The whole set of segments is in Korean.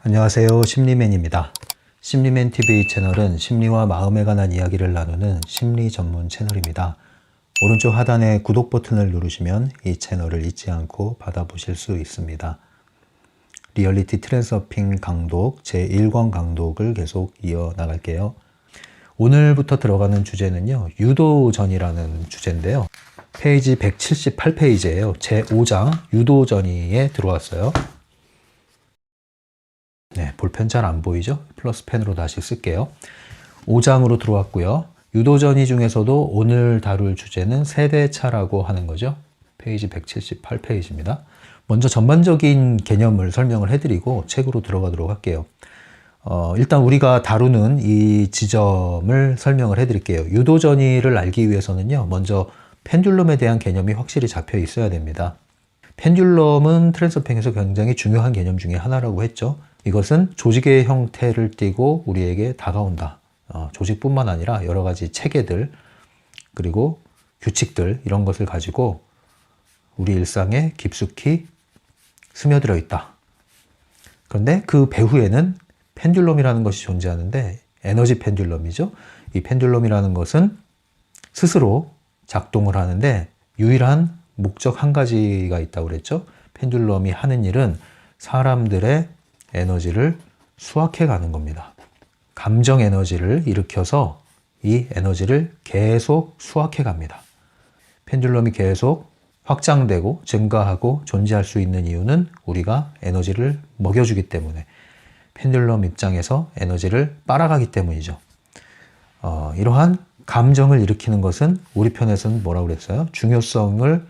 안녕하세요. 심리맨입니다. 심리맨TV 채널은 심리와 마음에 관한 이야기를 나누는 심리 전문 채널입니다. 오른쪽 하단에 구독 버튼을 누르시면 이 채널을 잊지 않고 받아보실 수 있습니다. 리얼리티 트랜서핑 강독 제1권 강독을 계속 이어나갈게요. 오늘부터 들어가는 주제는요, 유도전이라는 주제인데요. 페이지 178페이지예요. 제5장 유도전이에 들어왔어요. 네, 볼펜 잘 안 보이죠? 플러스 펜으로 다시 쓸게요. 5장으로 들어왔고요. 유도전이 중에서도 오늘 다룰 주제는 세대차라고 하는 거죠. 페이지 178페이지입니다. 먼저 전반적인 개념을 설명을 해드리고 책으로 들어가도록 할게요. 일단 우리가 다루는 이 지점을 설명을 해드릴게요. 유도전이를 알기 위해서는요, 먼저 펜듈럼에 대한 개념이 확실히 잡혀 있어야 됩니다. 펜듈럼은 트랜서핑에서 굉장히 중요한 개념 중에 하나라고 했죠. 이것은 조직의 형태를 띠고 우리에게 다가온다. 조직뿐만 아니라 여러 가지 체계들, 그리고 규칙들, 이런 것을 가지고 우리 일상에 깊숙이 스며들어 있다. 그런데 그 배후에는 펜듈럼이라는 것이 존재하는데, 에너지 펜듈럼이죠. 이 펜듈럼이라는 것은 스스로 작동을 하는데 유일한 목적 한 가지가 있다고 그랬죠. 펜듈럼이 하는 일은 사람들의 에너지를 수확해 가는 겁니다. 감정 에너지를 일으켜서 이 에너지를 계속 수확해 갑니다. 펜듈럼이 계속 확장되고 증가하고 존재할 수 있는 이유는 우리가 에너지를 먹여주기 때문에, 펜듈럼 입장에서 에너지를 빨아가기 때문이죠. 이러한 감정을 일으키는 것은 우리 편에서는 뭐라고 그랬어요? 중요성을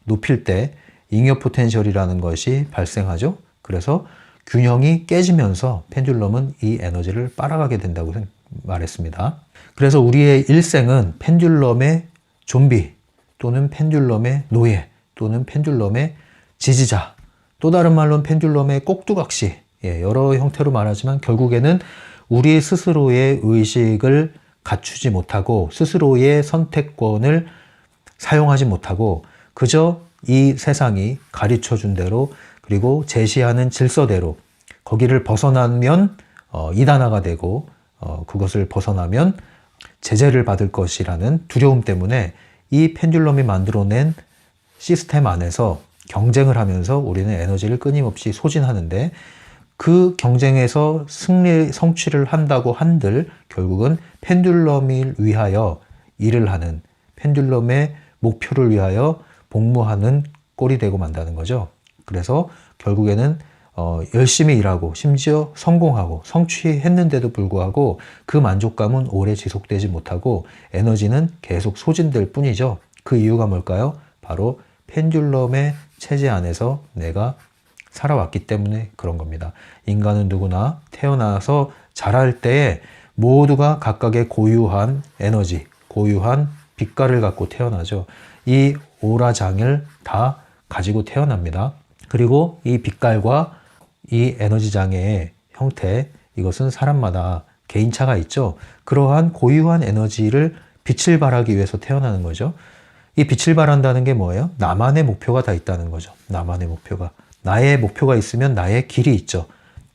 높일 때 잉여 포텐셜이라는 것이 발생하죠. 그래서 균형이 깨지면서 펜듈럼은 이 에너지를 빨아가게 된다고 말했습니다. 그래서 우리의 일생은 펜듈럼의 좀비, 또는 펜듈럼의 노예, 또는 펜듈럼의 지지자, 또 다른 말로는 펜듈럼의 꼭두각시, 여러 형태로 말하지만 결국에는 우리 스스로의 의식을 갖추지 못하고 스스로의 선택권을 사용하지 못하고 그저 이 세상이 가르쳐준 대로, 그리고 제시하는 질서대로 거기를 벗어나면 이단화가 되고 그것을 벗어나면 제재를 받을 것이라는 두려움 때문에 이 펜듈럼이 만들어낸 시스템 안에서 경쟁을 하면서 우리는 에너지를 끊임없이 소진하는데, 그 경쟁에서 성취를 한다고 한들 결국은 펜듈럼을 위하여 일을 하는, 펜듈럼의 목표를 위하여 복무하는 꼴이 되고 만다는 거죠. 그래서 결국에는 열심히 일하고 심지어 성공하고 성취했는데도 불구하고 그 만족감은 오래 지속되지 못하고 에너지는 계속 소진될 뿐이죠. 그 이유가 뭘까요? 바로 펜듈럼의 체제 안에서 내가 살아왔기 때문에 그런 겁니다. 인간은 누구나 태어나서 자랄 때에 모두가 각각의 고유한 에너지, 고유한 빛깔을 갖고 태어나죠. 이 오라장을 다 가지고 태어납니다. 그리고 이 빛깔과 이 에너지 장애의 형태, 이것은 사람마다 개인차가 있죠. 그러한 고유한 에너지를 빛을 발하기 위해서 태어나는 거죠. 이 빛을 발한다는 게 뭐예요? 나만의 목표가 다 있다는 거죠. 나만의 목표가. 나의 목표가 있으면 나의 길이 있죠.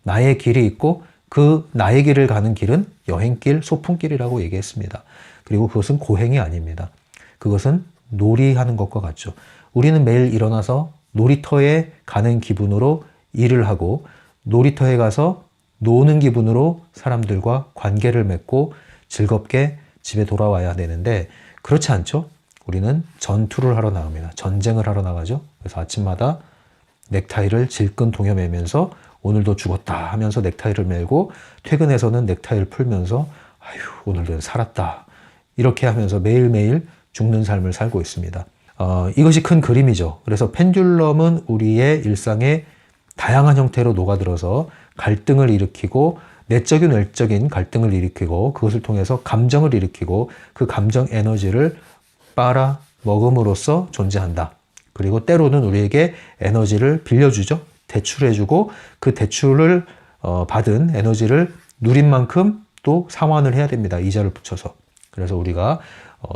나의 길이 있고 그 나의 길을 가는 길은 여행길, 소풍길이라고 얘기했습니다. 그리고 그것은 고행이 아닙니다. 그것은 놀이하는 것과 같죠. 우리는 매일 일어나서 놀이터에 가는 기분으로 일을 하고 놀이터에 가서 노는 기분으로 사람들과 관계를 맺고 즐겁게 집에 돌아와야 되는데, 그렇지 않죠? 우리는 전투를 하러 나갑니다. 전쟁을 하러 나가죠. 그래서 아침마다 넥타이를 질끈 동여매면서 오늘도 죽었다 하면서 넥타이를 매고, 퇴근해서는 넥타이를 풀면서 아휴 오늘도 살았다, 이렇게 하면서 매일매일 죽는 삶을 살고 있습니다. 이것이 큰 그림이죠. 그래서 펜듈럼은 우리의 일상에 다양한 형태로 녹아들어서 갈등을 일으키고, 내적인 외적인 갈등을 일으키고, 그것을 통해서 감정을 일으키고 그 감정 에너지를 빨아 먹음으로써 존재한다. 그리고 때로는 우리에게 에너지를 빌려주죠. 대출해주고 그 대출을 받은 에너지를 누린 만큼 또 상환을 해야 됩니다. 이자를 붙여서. 그래서 우리가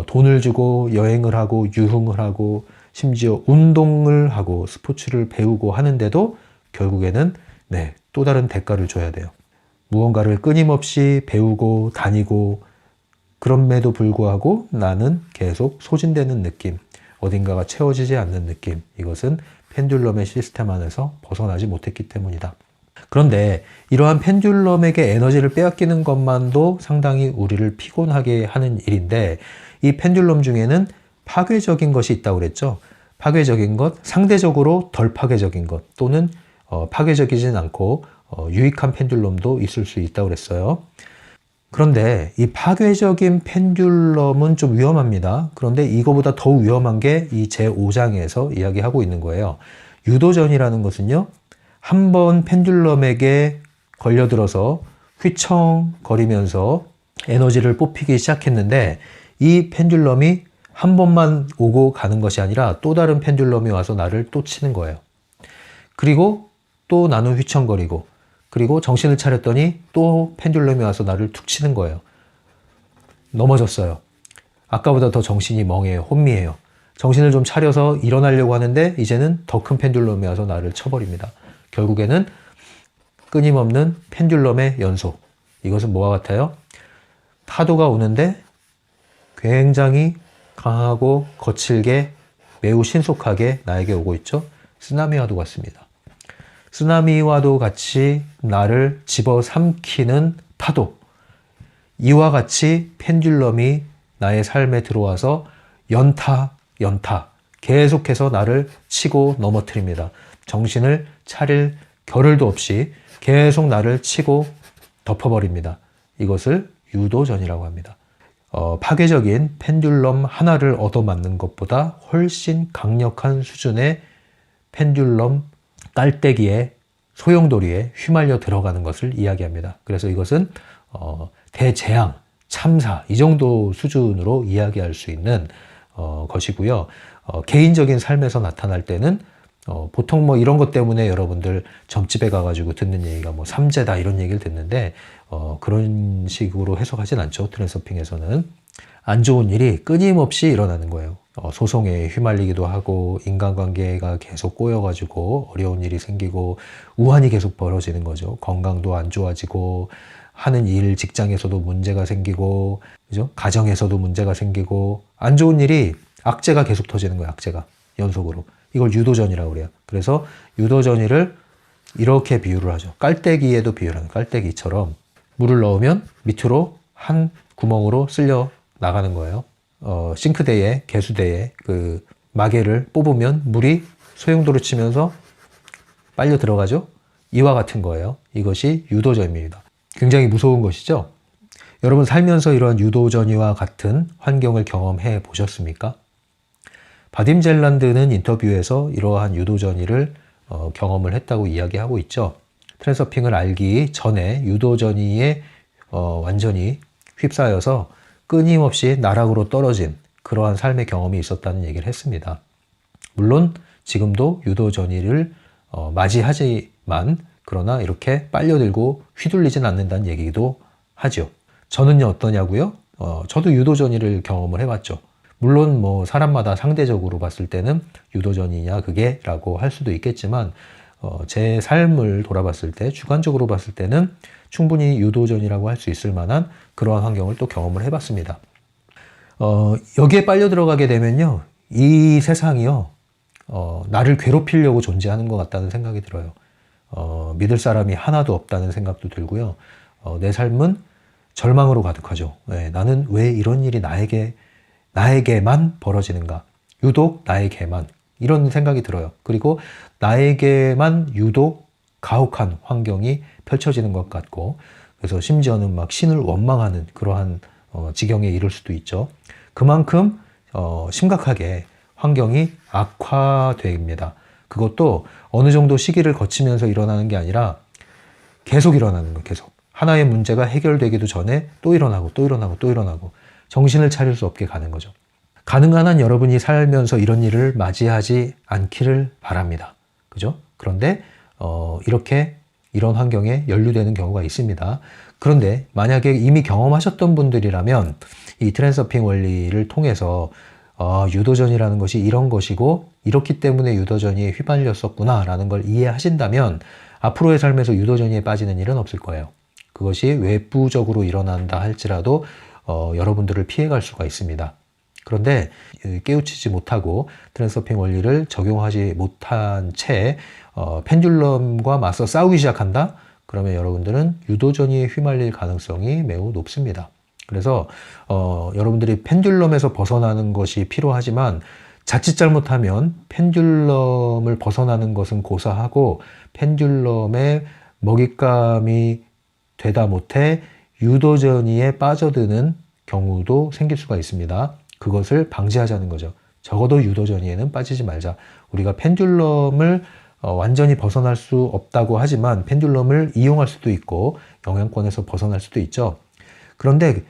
돈을 주고 여행을 하고 유흥을 하고 심지어 운동을 하고 스포츠를 배우고 하는데도 결국에는 또 다른 대가를 줘야 돼요. 무언가를 끊임없이 배우고 다니고 그럼에도 불구하고 나는 계속 소진되는 느낌, 어딘가가 채워지지 않는 느낌, 이것은 펜듈럼의 시스템 안에서 벗어나지 못했기 때문이다. 그런데 이러한 펜듈럼에게 에너지를 빼앗기는 것만도 상당히 우리를 피곤하게 하는 일인데, 이 펜듈럼 중에는 파괴적인 것이 있다고 그랬죠. 파괴적인 것, 상대적으로 덜 파괴적인 것, 또는 파괴적이진 않고 유익한 펜듈럼도 있을 수 있다고 그랬어요. 그런데 이 파괴적인 펜듈럼은 좀 위험합니다. 그런데 이거보다 더 위험한 게 이 제5장에서 이야기하고 있는 거예요. 유도전이라는 것은요, 한번 펜듈럼에게 걸려들어서 휘청거리면서 에너지를 뽑히기 시작했는데, 이 펜듈럼이 한 번만 오고 가는 것이 아니라 또 다른 펜듈럼이 와서 나를 또 치는 거예요. 그리고 또 나는 휘청거리고, 그리고 정신을 차렸더니 또 펜듈럼이 와서 나를 툭 치는 거예요. 넘어졌어요. 아까보다 더 정신이 멍해요. 혼미해요. 정신을 좀 차려서 일어나려고 하는데 이제는 더 큰 펜듈럼이 와서 나를 쳐버립니다. 결국에는 끊임없는 펜듈럼의 연속. 이것은 뭐와 같아요? 파도가 오는데 굉장히 강하고 거칠게 매우 신속하게 나에게 오고 있죠. 쓰나미와도 같습니다. 쓰나미와도 같이 나를 집어삼키는 파도. 이와 같이 펜듈럼이 나의 삶에 들어와서 연타 계속해서 나를 치고 넘어뜨립니다. 정신을 차릴 겨를도 없이 계속 나를 치고 덮어버립니다. 이것을 유도전이라고 합니다. 파괴적인 펜듈럼 하나를 얻어맞는 것보다 훨씬 강력한 수준의 펜듈럼 깔때기에 소용돌이에 휘말려 들어가는 것을 이야기합니다. 그래서 이것은 대재앙, 참사 이 정도 수준으로 이야기할 수 있는 것이고요. 개인적인 삶에서 나타날 때는 보통 뭐 이런 것 때문에 여러분들 점집에 가가지고 듣는 얘기가 뭐 삼재다 이런 얘기를 듣는데 그런 식으로 해석하진 않죠. 트랜서핑에서는 안 좋은 일이 끊임없이 일어나는 거예요. 소송에 휘말리기도 하고 인간관계가 계속 꼬여가지고 어려운 일이 생기고 우환이 계속 벌어지는 거죠. 건강도 안 좋아지고 하는 일, 직장에서도 문제가 생기고, 그죠? 가정에서도 문제가 생기고 안 좋은 일이 악재가 계속 터지는 거예요. 악재가 연속으로. 이걸 유도전이라고 그래요. 그래서 유도전이를 이렇게 비유를 하죠. 깔때기에도 비유를 하는 깔때기처럼 물을 넣으면 밑으로 한 구멍으로 쓸려 나가는 거예요. 싱크대에, 개수대에 그 마개를 뽑으면 물이 소용돌이 치면서 빨려 들어가죠. 이와 같은 거예요. 이것이 유도전입니다. 굉장히 무서운 것이죠. 여러분 살면서 이러한 유도전이와 같은 환경을 경험해 보셨습니까? 바딤 젤란드는 인터뷰에서 이러한 유도전이를 경험을 했다고 이야기하고 있죠. 트랜서핑을 알기 전에 유도전이에 완전히 휩싸여서 끊임없이 나락으로 떨어진 그러한 삶의 경험이 있었다는 얘기를 했습니다. 물론 지금도 유도전이를 맞이하지만 그러나 이렇게 빨려들고 휘둘리진 않는다는 얘기도 하죠. 저는요 어떠냐고요? 저도 유도전이를 경험을 해봤죠. 물론 뭐 사람마다 상대적으로 봤을 때는 유도전이냐 그게 라고 할 수도 있겠지만 제 삶을 돌아봤을 때 주관적으로 봤을 때는 충분히 유도전이라고 할 수 있을 만한 그러한 환경을 또 경험을 해봤습니다. 여기에 빨려 들어가게 되면요 이 세상이요 나를 괴롭히려고 존재하는 것 같다는 생각이 들어요. 믿을 사람이 하나도 없다는 생각도 들고요. 내 삶은 절망으로 가득하죠. 네, 나는 왜 이런 일이 나에게만 벌어지는가? 유독 나에게만 이런 생각이 들어요. 그리고 나에게만 유독 가혹한 환경이 펼쳐지는 것 같고 그래서 심지어는 막 신을 원망하는 그러한 지경에 이를 수도 있죠. 그만큼 심각하게 환경이 악화됩니다. 그것도 어느 정도 시기를 거치면서 일어나는 게 아니라 계속 일어나는 거예요. 계속. 하나의 문제가 해결되기도 전에 또 일어나고 또 일어나고 또 일어나고 정신을 차릴 수 없게 가는 거죠. 가능한 한 여러분이 살면서 이런 일을 맞이하지 않기를 바랍니다. 그죠? 그런데 이렇게 이런 환경에 연루되는 경우가 있습니다. 그런데 만약에 이미 경험하셨던 분들이라면 이 트랜서핑 원리를 통해서 유도전이라는 것이 이런 것이고 이렇기 때문에 유도전이 휘말렸었구나 라는 걸 이해하신다면 앞으로의 삶에서 유도전이에 빠지는 일은 없을 거예요. 그것이 외부적으로 일어난다 할지라도 여러분들을 피해갈 수가 있습니다. 그런데 깨우치지 못하고 트랜스서핑 원리를 적용하지 못한 채 펜듈럼과 맞서 싸우기 시작한다? 그러면 여러분들은 유도전이에 휘말릴 가능성이 매우 높습니다. 그래서 여러분들이 펜듈럼에서 벗어나는 것이 필요하지만 자칫 잘못하면 펜듈럼을 벗어나는 것은 고사하고 펜듈럼의 먹잇감이 되다 못해 유도전이에 빠져드는 경우도 생길 수가 있습니다. 그것을 방지하자는 거죠. 적어도 유도전이에는 빠지지 말자. 우리가 펜듈럼을 완전히 벗어날 수 없다고 하지만 펜듈럼을 이용할 수도 있고 영향권에서 벗어날 수도 있죠. 그런데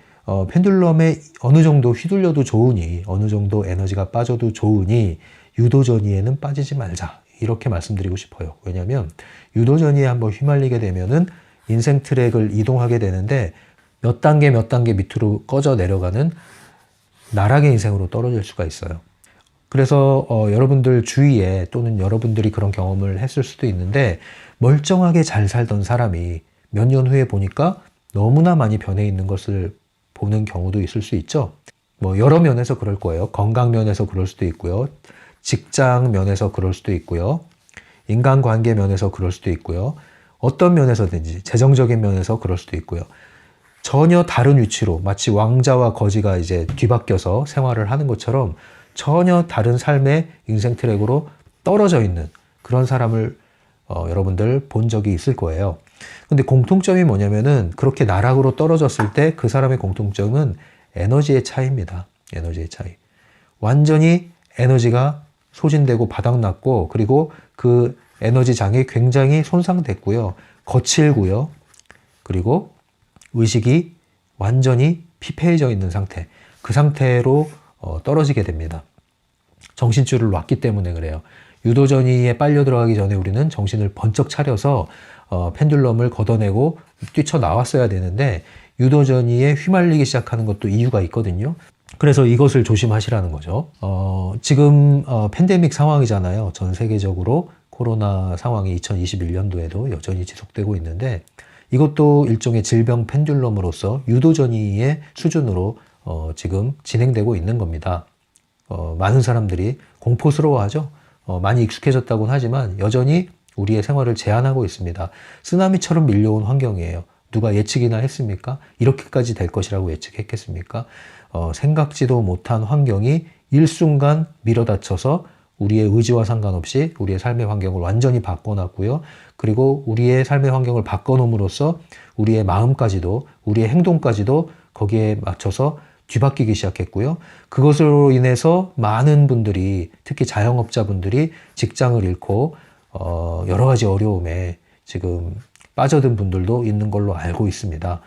펜듈럼에 어느 정도 휘둘려도 좋으니 어느 정도 에너지가 빠져도 좋으니 유도전이에는 빠지지 말자. 이렇게 말씀드리고 싶어요. 왜냐하면 유도전이에 한번 휘말리게 되면은 인생 트랙을 이동하게 되는데 몇 단계 밑으로 꺼져 내려가는 나락의 인생으로 떨어질 수가 있어요. 그래서 여러분들 주위에 또는 여러분들이 그런 경험을 했을 수도 있는데 멀쩡하게 잘 살던 사람이 몇 년 후에 보니까 너무나 많이 변해 있는 것을 보는 경우도 있을 수 있죠. 뭐 여러 면에서 그럴 거예요. 건강 면에서 그럴 수도 있고요. 직장 면에서 그럴 수도 있고요. 인간관계 면에서 그럴 수도 있고요. 어떤 면에서든지 재정적인 면에서 그럴 수도 있고요. 전혀 다른 위치로 마치 왕자와 거지가 이제 뒤바뀌어서 생활을 하는 것처럼 전혀 다른 삶의 인생 트랙으로 떨어져 있는 그런 사람을 여러분들 본 적이 있을 거예요. 근데 공통점이 뭐냐면은 그렇게 나락으로 떨어졌을 때 그 사람의 공통점은 에너지의 차이입니다. 에너지의 차이. 완전히 에너지가 소진되고 바닥났고 그리고 그 에너지장이 굉장히 손상됐고요. 거칠고요. 그리고 의식이 완전히 피폐해져 있는 상태. 그 상태로 떨어지게 됩니다. 정신줄을 놨기 때문에 그래요. 유도전이에 빨려 들어가기 전에 우리는 정신을 번쩍 차려서 펜듈럼을 걷어내고 뛰쳐나왔어야 되는데 유도전이에 휘말리기 시작하는 것도 이유가 있거든요. 그래서 이것을 조심하시라는 거죠. 지금 팬데믹 상황이잖아요. 전 세계적으로 코로나 상황이 2021년도에도 여전히 지속되고 있는데 이것도 일종의 질병 펜듈럼으로서 유도전이의 수준으로 지금 진행되고 있는 겁니다. 많은 사람들이 공포스러워하죠. 많이 익숙해졌다고는 하지만 여전히 우리의 생활을 제한하고 있습니다. 쓰나미처럼 밀려온 환경이에요. 누가 예측이나 했습니까? 이렇게까지 될 것이라고 예측했겠습니까? 생각지도 못한 환경이 일순간 밀어닥쳐서 우리의 의지와 상관없이 우리의 삶의 환경을 완전히 바꿔놨고요. 그리고 우리의 삶의 환경을 바꿔놓음으로써 우리의 마음까지도 우리의 행동까지도 거기에 맞춰서 뒤바뀌기 시작했고요. 그것으로 인해서 많은 분들이 특히 자영업자분들이 직장을 잃고 여러 가지 어려움에 지금 빠져든 분들도 있는 걸로 알고 있습니다.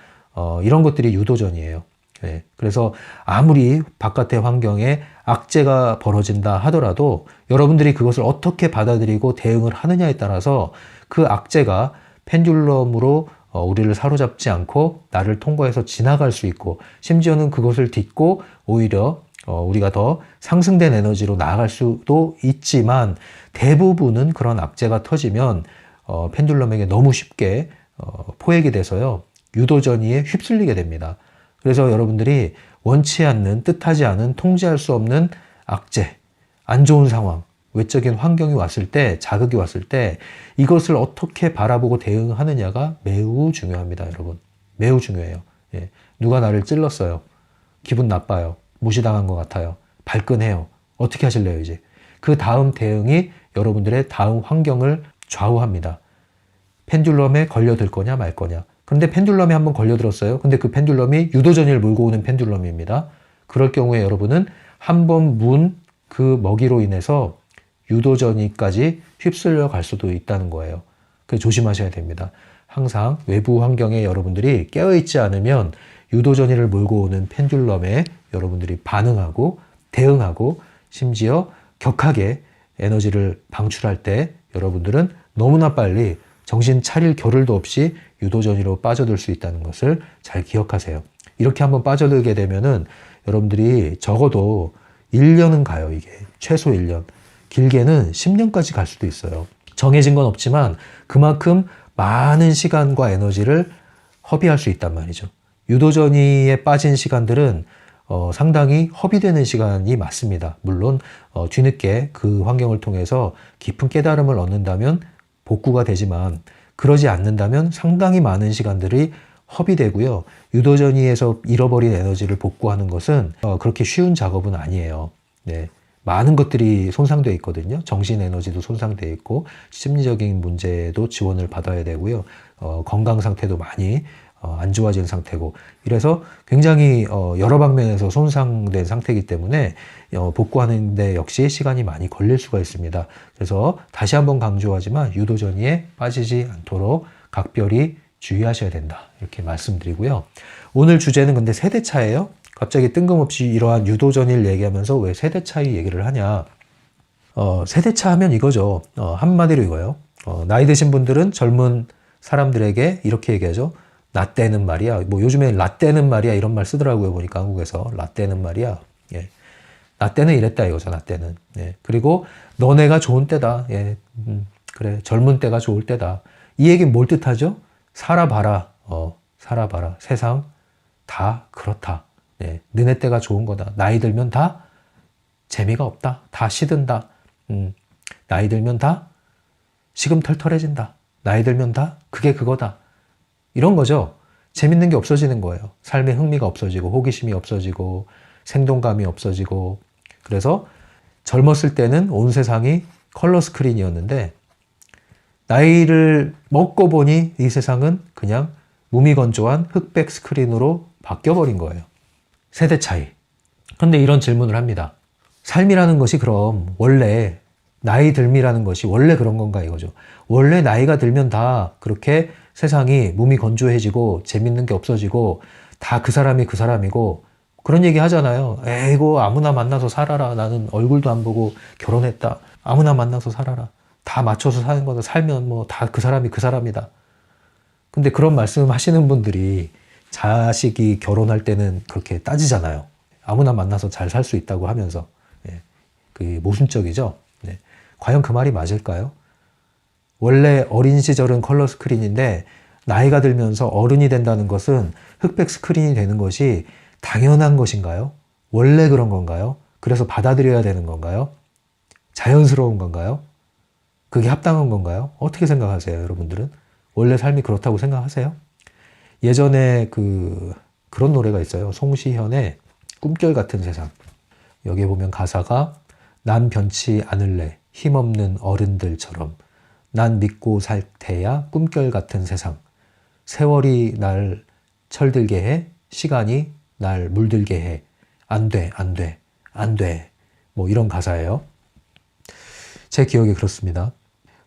이런 것들이 유도전이에요. 네. 그래서 아무리 바깥의 환경에 악재가 벌어진다 하더라도 여러분들이 그것을 어떻게 받아들이고 대응을 하느냐에 따라서 그 악재가 펜듈럼으로 우리를 사로잡지 않고 나를 통과해서 지나갈 수 있고 심지어는 그것을 딛고 오히려 우리가 더 상승된 에너지로 나아갈 수도 있지만 대부분은 그런 악재가 터지면 펜듈럼에게 너무 쉽게 포획이 돼서요. 유도전이에 휩쓸리게 됩니다. 그래서 여러분들이 원치 않는, 뜻하지 않은, 통제할 수 없는 악재, 안 좋은 상황, 외적인 환경이 왔을 때, 자극이 왔을 때 이것을 어떻게 바라보고 대응하느냐가 매우 중요합니다, 여러분. 매우 중요해요. 예. 누가 나를 찔렀어요. 기분 나빠요. 무시당한 것 같아요. 발끈해요. 어떻게 하실래요, 이제? 그 다음 대응이 여러분들의 다음 환경을 좌우합니다. 펜듈럼에 걸려들 거냐 말 거냐. 그런데 펜듈럼에 한번 걸려들었어요. 근데 그 펜듈럼이 유도전이를 몰고 오는 펜듈럼입니다. 그럴 경우에 여러분은 한번 문 그 먹이로 인해서 유도전이까지 휩쓸려 갈 수도 있다는 거예요. 그래서 조심하셔야 됩니다. 항상 외부 환경에 여러분들이 깨어있지 않으면 유도전이를 몰고 오는 펜듈럼에 여러분들이 반응하고 대응하고 심지어 격하게 에너지를 방출할 때 여러분들은 너무나 빨리 정신 차릴 겨를도 없이 유도전이로 빠져들 수 있다는 것을 잘 기억하세요. 이렇게 한번 빠져들게 되면은 여러분들이 적어도 1년은 가요, 이게. 최소 1년. 길게는 10년까지 갈 수도 있어요. 정해진 건 없지만 그만큼 많은 시간과 에너지를 허비할 수 있단 말이죠. 유도전이에 빠진 시간들은 상당히 허비되는 시간이 맞습니다. 물론 뒤늦게 그 환경을 통해서 깊은 깨달음을 얻는다면 복구가 되지만 그러지 않는다면 상당히 많은 시간들이 허비되고요. 유도전이에서 잃어버린 에너지를 복구하는 것은 그렇게 쉬운 작업은 아니에요. 네. 많은 것들이 손상되어 있거든요. 정신 에너지도 손상되어 있고 심리적인 문제도 지원을 받아야 되고요. 건강 상태도 많이 안 좋아진 상태고 이래서 굉장히 여러 방면에서 손상된 상태이기 때문에 복구하는 데 역시 시간이 많이 걸릴 수가 있습니다. 그래서 다시 한번 강조하지만 유도전이에 빠지지 않도록 각별히 주의하셔야 된다. 이렇게 말씀드리고요. 오늘 주제는 근데 세대차예요. 갑자기 뜬금없이 이러한 유도전이를 얘기하면서 왜 세대 차이 얘기를 하냐. 세대차 하면 이거죠. 한마디로 이거예요. 나이 드신 분들은 젊은 사람들에게 이렇게 얘기하죠. 나 때는 말이야. 뭐 요즘에 라떼는 말이야 이런 말 쓰더라고요. 보니까 한국에서 라떼는 말이야. 예. 나 때는 이랬다 이거죠. 나 때는. 예. 그리고 너네가 좋은 때다. 예. 그래 젊은 때가 좋을 때다. 이 얘기는 뭘 뜻하죠? 살아봐라. 살아봐라. 세상 다 그렇다. 예. 너네 때가 좋은 거다. 나이 들면 다 재미가 없다. 다 시든다. 나이 들면 다 시금털털해진다. 나이 들면 다 그게 그거다. 이런 거죠. 재밌는 게 없어지는 거예요. 삶의 흥미가 없어지고 호기심이 없어지고 생동감이 없어지고 그래서 젊었을 때는 온 세상이 컬러 스크린이었는데 나이를 먹고 보니 이 세상은 그냥 무미건조한 흑백 스크린으로 바뀌어버린 거예요. 세대 차이. 근데 이런 질문을 합니다. 삶이라는 것이 그럼 원래 나이 들미라는 것이 원래 그런 건가 이거죠. 원래 나이가 들면 다 그렇게 세상이 몸이 건조해지고 재밌는 게 없어지고 다 그 사람이 그 사람이고 그런 얘기 하잖아요. 에이고 아무나 만나서 살아라. 나는 얼굴도 안 보고 결혼했다. 아무나 만나서 살아라. 다 맞춰서 사는 거다. 살면 뭐 다 그 사람이 그 사람이다. 근데 그런 말씀 하시는 분들이 자식이 결혼할 때는 그렇게 따지잖아요. 아무나 만나서 잘 살 수 있다고 하면서. 예. 그게 모순적이죠. 네. 과연 그 말이 맞을까요? 원래 어린 시절은 컬러 스크린인데 나이가 들면서 어른이 된다는 것은 흑백 스크린이 되는 것이 당연한 것인가요? 원래 그런 건가요? 그래서 받아들여야 되는 건가요? 자연스러운 건가요? 그게 합당한 건가요? 어떻게 생각하세요, 여러분들은? 원래 삶이 그렇다고 생각하세요? 예전에 그런 노래가 있어요. 송시현의 꿈결 같은 세상. 여기에 보면 가사가 난 변치 않을래 힘없는 어른들처럼 난 믿고 살 테야 꿈결 같은 세상. 세월이 날 철들게 해. 시간이 날 물들게 해. 안 돼, 안 돼, 안 돼. 뭐 이런 가사예요. 제 기억에 그렇습니다.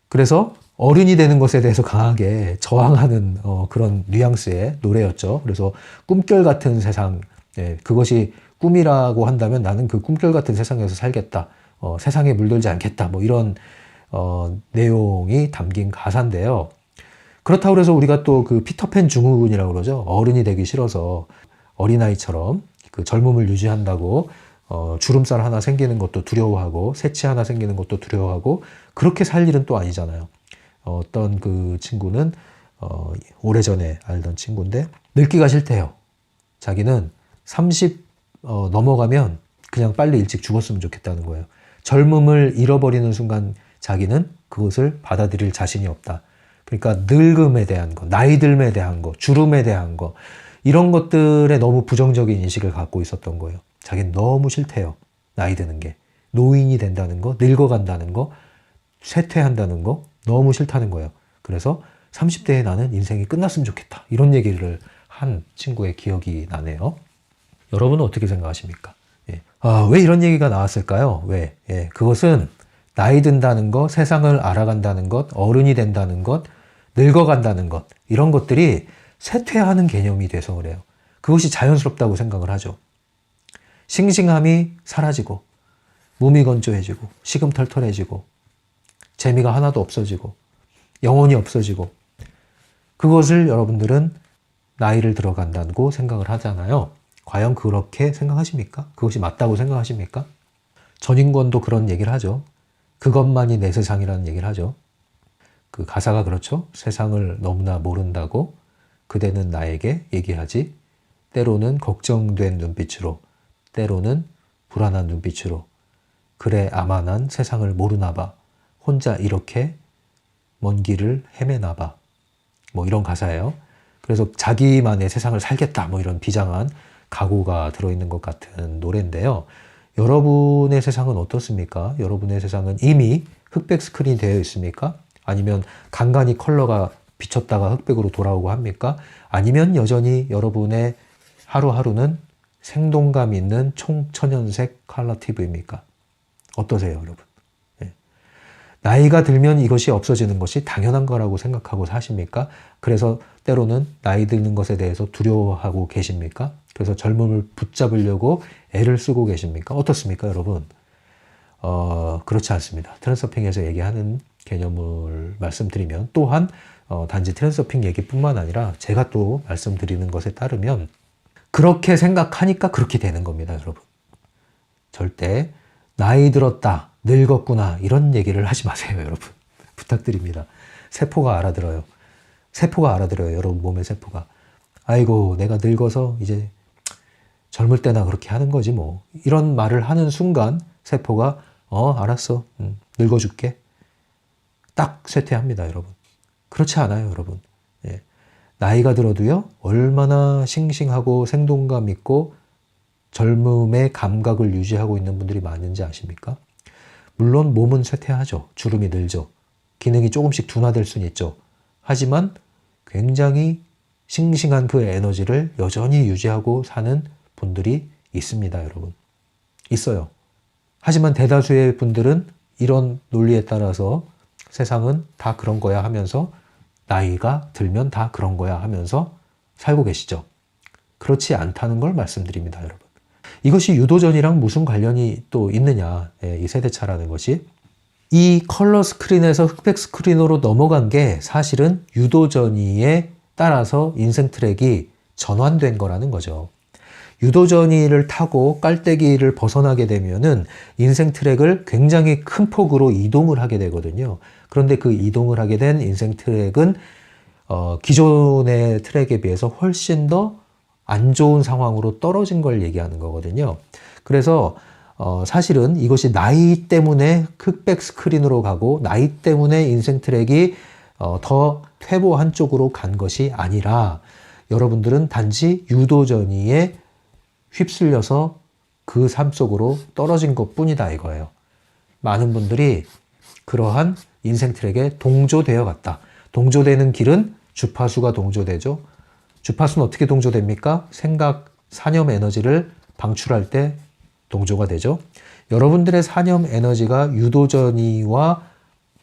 그래서 어른이 되는 것에 대해서 강하게 저항하는 그런 뉘앙스의 노래였죠. 그래서 꿈결 같은 세상, 예, 그것이 꿈이라고 한다면 나는 그 꿈결 같은 세상에서 살겠다. 세상에 물들지 않겠다. 뭐 이런 내용이 담긴 가사인데요. 그렇다고 해서 우리가 또 그 피터팬 증후군이라고 그러죠. 어른이 되기 싫어서 어린아이처럼 그 젊음을 유지한다고 주름살 하나 생기는 것도 두려워하고 새치 하나 생기는 것도 두려워하고 그렇게 살 일은 또 아니잖아요. 어떤 그 친구는 오래전에 알던 친구인데 늙기가 싫대요. 자기는 30 넘어가면 그냥 빨리 일찍 죽었으면 좋겠다는 거예요. 젊음을 잃어버리는 순간 자기는 그것을 받아들일 자신이 없다. 그러니까 늙음에 대한 거, 나이 들음에 대한 거, 주름에 대한 거 이런 것들에 너무 부정적인 인식을 갖고 있었던 거예요. 자기는 너무 싫대요. 나이 드는 게. 노인이 된다는 거, 늙어간다는 거, 쇠퇴한다는 거 너무 싫다는 거예요. 그래서 30대에 나는 인생이 끝났으면 좋겠다. 이런 얘기를 한 친구의 기억이 나네요. 여러분은 어떻게 생각하십니까? 예. 왜 이런 얘기가 나왔을까요? 왜? 예. 그것은 나이 든다는 것, 세상을 알아간다는 것, 어른이 된다는 것, 늙어간다는 것 이런 것들이 쇠퇴하는 개념이 돼서 그래요. 그것이 자연스럽다고 생각을 하죠. 싱싱함이 사라지고 몸이 건조해지고 시금털털해지고 재미가 하나도 없어지고 영혼이 없어지고 그것을 여러분들은 나이를 들어간다고 생각을 하잖아요. 과연 그렇게 생각하십니까? 그것이 맞다고 생각하십니까? 전인권도 그런 얘기를 하죠. 그것만이 내 세상이라는 얘기를 하죠. 그 가사가 그렇죠. 세상을 너무나 모른다고 그대는 나에게 얘기하지. 때로는 걱정된 눈빛으로, 때로는 불안한 눈빛으로. 그래 아마 난 세상을 모르나 봐. 혼자 이렇게 먼 길을 헤매나 봐. 뭐 이런 가사예요. 그래서 자기만의 세상을 살겠다 뭐 이런 비장한 각오가 들어있는 것 같은 노래인데요. 여러분의 세상은 어떻습니까? 여러분의 세상은 이미 흑백 스크린이 되어 있습니까? 아니면 간간히 컬러가 비쳤다가 흑백으로 돌아오고 합니까? 아니면 여전히 여러분의 하루하루는 생동감 있는 총천연색 컬러 TV입니까? 어떠세요, 여러분? 예. 나이가 들면 이것이 없어지는 것이 당연한 거라고 생각하고 사십니까? 그래서 때로는 나이 드는 것에 대해서 두려워하고 계십니까? 그래서 젊음을 붙잡으려고 애를 쓰고 계십니까? 어떻습니까, 여러분? 그렇지 않습니다. 트랜서핑에서 얘기하는 개념을 말씀드리면 또한 단지 트랜서핑 얘기뿐만 아니라 제가 또 말씀드리는 것에 따르면 그렇게 생각하니까 그렇게 되는 겁니다, 여러분. 절대 나이 들었다, 늙었구나 이런 얘기를 하지 마세요, 여러분. 부탁드립니다. 세포가 알아들어요. 세포가 알아들어요, 여러분 몸의 세포가. 아이고 내가 늙어서 이제 젊을 때나 그렇게 하는 거지 뭐. 이런 말을 하는 순간 세포가 알았어, 늙어줄게. 딱 쇠퇴합니다, 여러분. 그렇지 않아요, 여러분. 예. 나이가 들어도요, 얼마나 싱싱하고 생동감 있고 젊음의 감각을 유지하고 있는 분들이 많은지 아십니까? 물론 몸은 쇠퇴하죠. 주름이 늘죠. 기능이 조금씩 둔화될 수는 있죠. 하지만 굉장히 싱싱한 그 에너지를 여전히 유지하고 사는 분들이 있습니다, 여러분. 있어요. 하지만 대다수의 분들은 이런 논리에 따라서 세상은 다 그런 거야 하면서 나이가 들면 다 그런 거야 하면서 살고 계시죠. 그렇지 않다는 걸 말씀드립니다, 여러분. 이것이 유도전이랑 무슨 관련이 또 있느냐, 이 세대차라는 것이. 이 컬러 스크린에서 흑백 스크린으로 넘어간 게 사실은 유도전이에 따라서 인생 트랙이 전환된 거라는 거죠. 유도전이를 타고 깔때기를 벗어나게 되면은 인생 트랙을 굉장히 큰 폭으로 이동을 하게 되거든요. 그런데 그 이동을 하게 된 인생 트랙은 기존의 트랙에 비해서 훨씬 더 안 좋은 상황으로 떨어진 걸 얘기하는 거거든요. 그래서 사실은 이것이 나이 때문에 흑백 스크린으로 가고 나이 때문에 인생 트랙이 더 퇴보 한쪽으로 간 것이 아니라 여러분들은 단지 유도전이에 휩쓸려서 그 삶 속으로 떨어진 것 뿐이다 이거예요. 많은 분들이 그러한 인생 트랙에 동조되어 갔다. 동조되는 길은 주파수가 동조되죠. 주파수는 어떻게 동조됩니까? 생각, 사념 에너지를 방출할 때 동조가 되죠. 여러분들의 사념 에너지가 유도전이와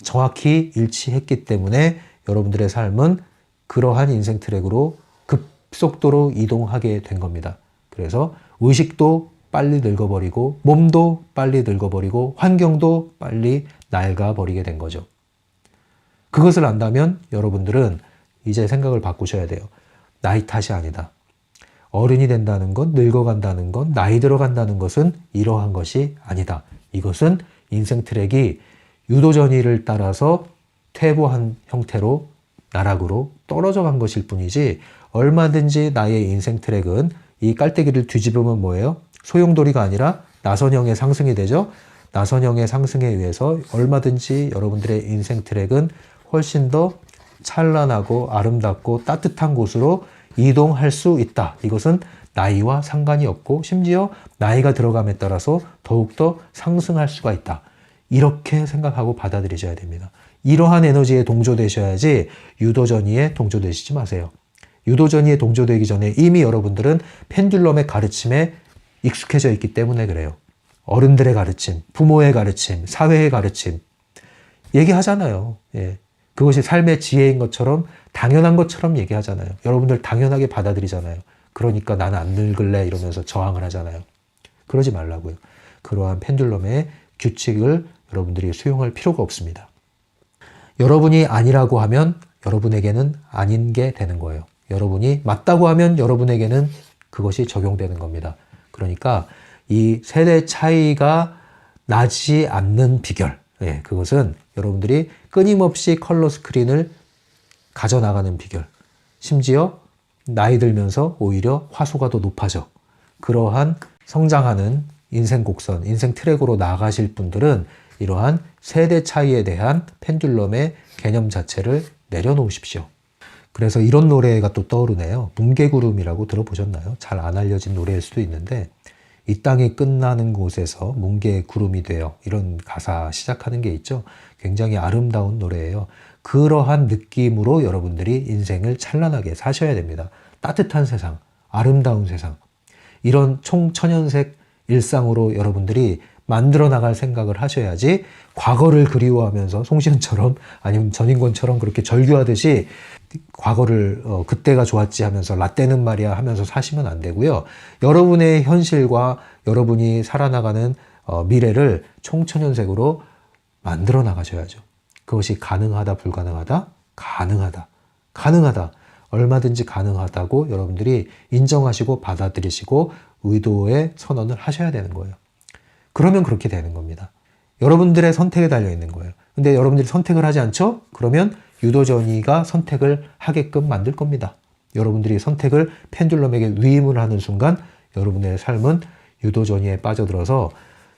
정확히 일치했기 때문에 여러분들의 삶은 그러한 인생 트랙으로 급속도로 이동하게 된 겁니다. 그래서 의식도 빨리 늙어버리고 몸도 빨리 늙어버리고 환경도 빨리 낡아버리게 된 거죠. 그것을 안다면 여러분들은 이제 생각을 바꾸셔야 돼요. 나이 탓이 아니다. 어른이 된다는 것, 늙어간다는 것, 나이 들어간다는 것은 이러한 것이 아니다. 이것은 인생 트랙이 유도전이를 따라서 퇴보한 형태로 나락으로 떨어져 간 것일 뿐이지 얼마든지 나의 인생 트랙은 이 깔때기를 뒤집으면 뭐예요? 소용돌이가 아니라 나선형의 상승이 되죠. 나선형의 상승에 의해서 얼마든지 여러분들의 인생 트랙은 훨씬 더 찬란하고 아름답고 따뜻한 곳으로 이동할 수 있다. 이것은 나이와 상관이 없고 심지어 나이가 들어감에 따라서 더욱더 상승할 수가 있다. 이렇게 생각하고 받아들이셔야 됩니다. 이러한 에너지에 동조되셔야지 유도전이에 동조되시지 마세요. 유도전이에 동조되기 전에 이미 여러분들은 펜듈럼의 가르침에 익숙해져 있기 때문에 그래요. 어른들의 가르침, 부모의 가르침, 사회의 가르침 얘기하잖아요. 예. 그것이 삶의 지혜인 것처럼 당연한 것처럼 얘기하잖아요. 여러분들 당연하게 받아들이잖아요. 그러니까 나는 안 늙을래 이러면서 저항을 하잖아요. 그러지 말라고요. 그러한 펜듈럼의 규칙을 여러분들이 수용할 필요가 없습니다. 여러분이 아니라고 하면 여러분에게는 아닌 게 되는 거예요. 여러분이 맞다고 하면 여러분에게는 그것이 적용되는 겁니다. 그러니까 이 세대 차이가 나지 않는 비결, 예, 그것은 여러분들이 끊임없이 컬러 스크린을 가져나가는 비결. 심지어 나이 들면서 오히려 화소가 더 높아져. 그러한 성장하는 인생 곡선, 인생 트랙으로 나가실 분들은 이러한 세대 차이에 대한 펜듈럼의 개념 자체를 내려놓으십시오. 그래서 이런 노래가 또 떠오르네요. 뭉게구름이라고 들어보셨나요? 잘 안 알려진 노래일 수도 있는데 이 땅이 끝나는 곳에서 뭉게구름이 되어 이런 가사 시작하는 게 있죠. 굉장히 아름다운 노래예요. 그러한 느낌으로 여러분들이 인생을 찬란하게 사셔야 됩니다. 따뜻한 세상, 아름다운 세상, 이런 총천연색 일상으로 여러분들이 만들어 나갈 생각을 하셔야지 과거를 그리워하면서 송시현처럼 아니면 전인권처럼 그렇게 절규하듯이 과거를 그때가 좋았지 하면서 라떼는 말이야 하면서 사시면 안 되고요. 여러분의 현실과 여러분이 살아나가는 미래를 총천연색으로 만들어 나가셔야죠. 그것이 가능하다, 불가능하다? 가능하다. 가능하다. 얼마든지 가능하다고 여러분들이 인정하시고 받아들이시고 의도의 선언을 하셔야 되는 거예요. 그러면 그렇게 되는 겁니다. 여러분들의 선택에 달려 있는 거예요. 근데 여러분들이 선택을 하지 않죠? 그러면 유도전이가 선택을 하게끔 만들 겁니다. 여러분들이 선택을 펜듈럼에게 위임을 하는 순간 여러분의 삶은 유도전이에 빠져들어서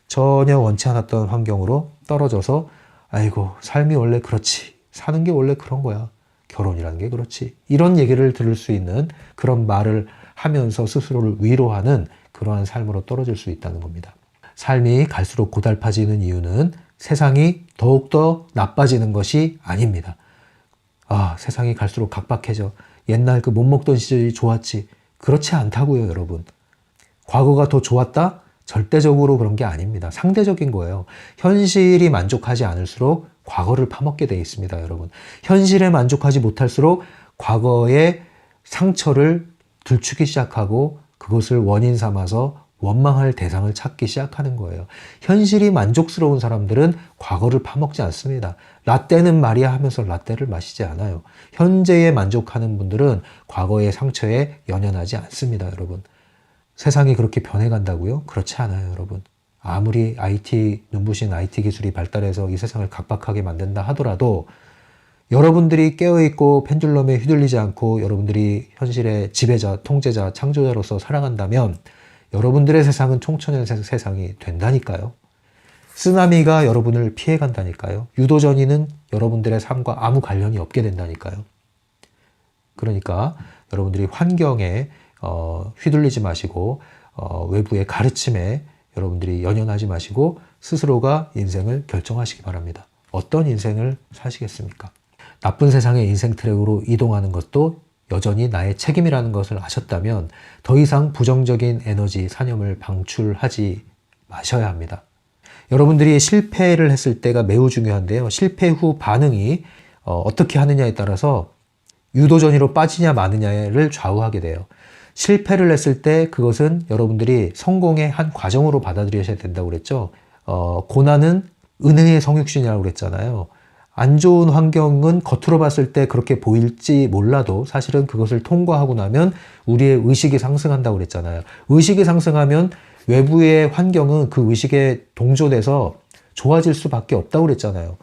전혀 원치 않았던 환경으로 떨어져서 아이고 삶이 원래 그렇지. 사는 게 원래 그런 거야. 결혼이라는 게 그렇지. 이런 얘기를 들을 수 있는 그런 말을 하면서 스스로를 위로하는 그러한 삶으로 떨어질 수 있다는 겁니다. 삶이 갈수록 고달파지는 이유는 세상이 더욱더 나빠지는 것이 아닙니다. 아, 세상이 갈수록 각박해져. 옛날 그 못 먹던 시절이 좋았지. 그렇지 않다고요, 여러분. 과거가 더 좋았다? 절대적으로 그런 게 아닙니다. 상대적인 거예요. 현실이 만족하지 않을수록 과거를 파먹게 돼 있습니다, 여러분. 현실에 만족하지 못할수록 과거의 상처를 들추기 시작하고 그것을 원인 삼아서 원망할 대상을 찾기 시작하는 거예요. 현실이 만족스러운 사람들은 과거를 파먹지 않습니다. 라떼는 말이야 하면서 라떼를 마시지 않아요. 현재에 만족하는 분들은 과거의 상처에 연연하지 않습니다, 여러분. 세상이 그렇게 변해간다고요? 그렇지 않아요, 여러분. 아무리 눈부신 IT 기술이 발달해서 이 세상을 각박하게 만든다 하더라도 여러분들이 깨어있고 펜듈럼에 휘둘리지 않고 여러분들이 현실의 지배자, 통제자, 창조자로서 살아간다면 여러분들의 세상은 총천연 세상이 된다니까요. 쓰나미가 여러분을 피해간다니까요. 유도전이는 여러분들의 삶과 아무 관련이 없게 된다니까요. 그러니까 여러분들이 환경에 휘둘리지 마시고 외부의 가르침에 여러분들이 연연하지 마시고 스스로가 인생을 결정하시기 바랍니다. 어떤 인생을 사시겠습니까? 나쁜 세상의 인생 트랙으로 이동하는 것도 여전히 나의 책임이라는 것을 아셨다면 더 이상 부정적인 에너지, 산염을 방출하지 마셔야 합니다. 여러분들이 실패를 했을 때가 매우 중요한데요. 실패 후 반응이 어떻게 하느냐에 따라서 유도전이로 빠지냐 마느냐를 좌우하게 돼요. 실패를 했을 때 그것은 여러분들이 성공의 한 과정으로 받아들이셔야 된다고 그랬죠. 고난은 은혜의 성육신이라고 그랬잖아요. 안 좋은 환경은 겉으로 봤을 때 그렇게 보일지 몰라도 사실은 그것을 통과하고 나면 우리의 의식이 상승한다고 그랬잖아요. 의식이 상승하면 외부의 환경은 그 의식에 동조돼서 좋아질 수밖에 없다고 그랬잖아요.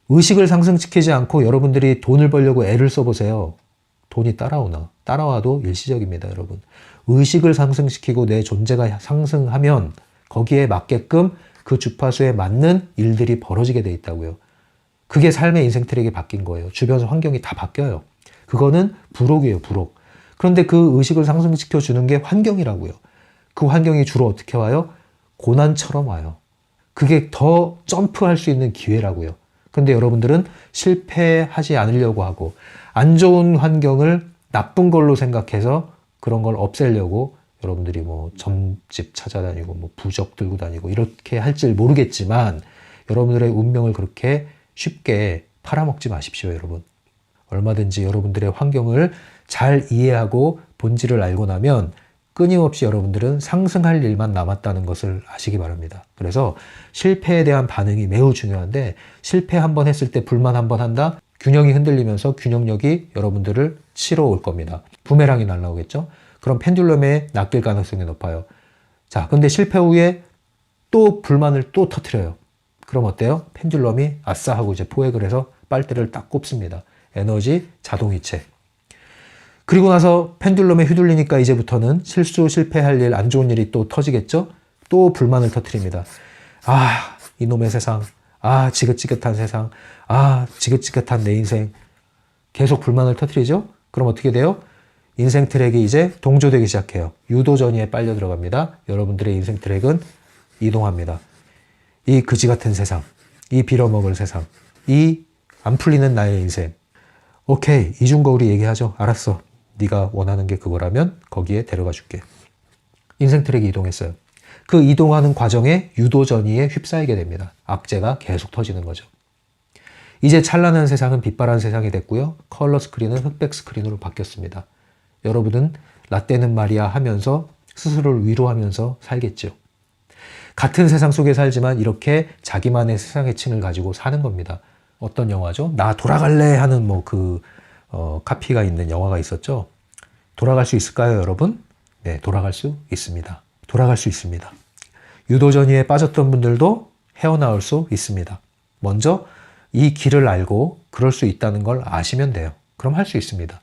의식을 상승시키지 않고 여러분들이 돈을 벌려고 애를 써보세요. 돈이 따라오나? 따라와도 일시적입니다, 여러분. 의식을 상승시키고 내 존재가 상승하면 거기에 맞게끔 그 주파수에 맞는 일들이 벌어지게 돼 있다고요. 그게 삶의 인생 트랙이 바뀐 거예요. 주변 환경이 다 바뀌어요. 그거는 불옥이에요, 불옥. 그런데 그 의식을 상승시켜 주는 게 환경이라고요. 그 환경이 주로 어떻게 와요? 고난처럼 와요. 그게 더 점프할 수 있는 기회라고요. 근데 여러분들은 실패하지 않으려고 하고 안 좋은 환경을 나쁜 걸로 생각해서 그런 걸 없애려고 여러분들이 뭐 점집 찾아다니고 뭐 부적 들고 다니고 이렇게 할 줄 모르겠지만 여러분들의 운명을 그렇게 쉽게 팔아먹지 마십시오, 여러분. 얼마든지 여러분들의 환경을 잘 이해하고 본질을 알고 나면 끊임없이 여러분들은 상승할 일만 남았다는 것을 아시기 바랍니다. 그래서 실패에 대한 반응이 매우 중요한데 실패 한번 했을 때 불만 한번 한다? 균형이 흔들리면서 균형력이 여러분들을 치러 올 겁니다. 부메랑이 날라오겠죠? 그럼 펜듈럼에 낚일 가능성이 높아요. 자, 근데 실패 후에 또 불만을 또 터뜨려요. 그럼 어때요? 펜듈럼이 아싸 하고 이제 포획을 해서 빨대를 딱 꼽습니다. 에너지 자동이체. 그리고 나서 펜듈럼에 휘둘리니까 이제부터는 실패할 일, 안 좋은 일이 또 터지겠죠? 또 불만을 터뜨립니다. 아, 이놈의 세상. 아, 지긋지긋한 세상. 아, 지긋지긋한 내 인생. 계속 불만을 터뜨리죠? 그럼 어떻게 돼요? 인생 트랙이 이제 동조되기 시작해요. 유도전이에 빨려 들어갑니다. 여러분들의 인생 트랙은 이동합니다. 이 그지 같은 세상, 이 빌어먹을 세상, 이 안 풀리는 나의 인생. 오케이, 이중거울이 얘기하죠. 알았어. 네가 원하는 게 그거라면 거기에 데려가 줄게. 인생 트랙이 이동했어요. 그 이동하는 과정에 유도전이에 휩싸이게 됩니다. 악재가 계속 터지는 거죠. 이제 찬란한 세상은 빛바란 세상이 됐고요. 컬러 스크린은 흑백 스크린으로 바뀌었습니다. 여러분은 라떼는 말이야 하면서 스스로를 위로하면서 살겠죠. 같은 세상 속에 살지만 이렇게 자기만의 세상의 층을 가지고 사는 겁니다. 어떤 영화죠? 나 돌아갈래 하는 카피가 있는 영화가 있었죠. 돌아갈 수 있을까요, 여러분? 네, 돌아갈 수 있습니다. 돌아갈 수 있습니다. 유도전이에 빠졌던 분들도 헤어나올 수 있습니다. 먼저 이 길을 알고 그럴 수 있다는 걸 아시면 돼요. 그럼 할 수 있습니다.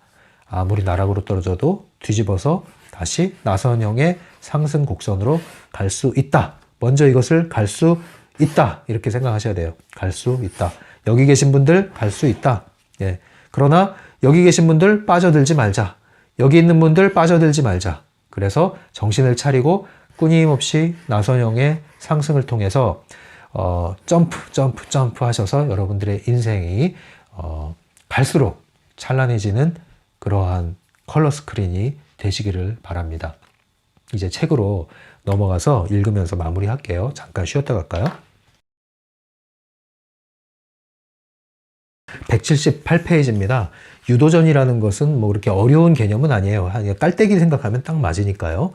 아무리 나락으로 떨어져도 뒤집어서 다시 나선형의 상승 곡선으로 갈 수 있다. 먼저 이것을 갈 수 있다. 이렇게 생각하셔야 돼요. 갈 수 있다. 여기 계신 분들 갈 수 있다. 예. 그러나 여기 계신 분들 빠져들지 말자. 여기 있는 분들 빠져들지 말자. 그래서 정신을 차리고 끊임없이 나선형의 상승을 통해서 점프 하셔서 여러분들의 인생이 갈수록 찬란해지는 그러한 컬러 스크린이 되시기를 바랍니다. 이제 책으로 넘어가서 읽으면서 마무리할게요. 잠깐 쉬었다 갈까요? 178페이지입니다. 유도전이라는 것은 뭐 그렇게 어려운 개념은 아니에요. 깔때기 생각하면 딱 맞으니까요.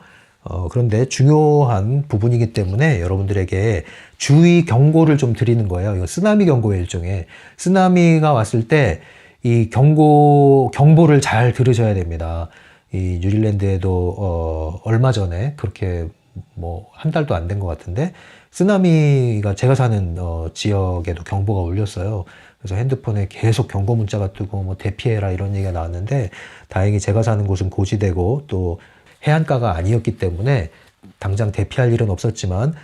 그런데 중요한 부분이기 때문에 여러분들에게 주의 경고를 좀 드리는 거예요. 이거 쓰나미 경고의 일종의. 쓰나미가 왔을 때 이 경보를 잘 들으셔야 됩니다. 이 뉴질랜드에도 얼마 전에 그렇게 뭐 한 달도 안 된 것 같은데 쓰나미가 제가 사는 지역에도 경보가 울렸어요. 그래서 핸드폰에 계속 경고 문자가 뜨고 뭐 대피해라 이런 얘기가 나왔는데 다행히 제가 사는 곳은 고지대고 또 해안가가 아니었기 때문에 당장 대피할 일은 없었지만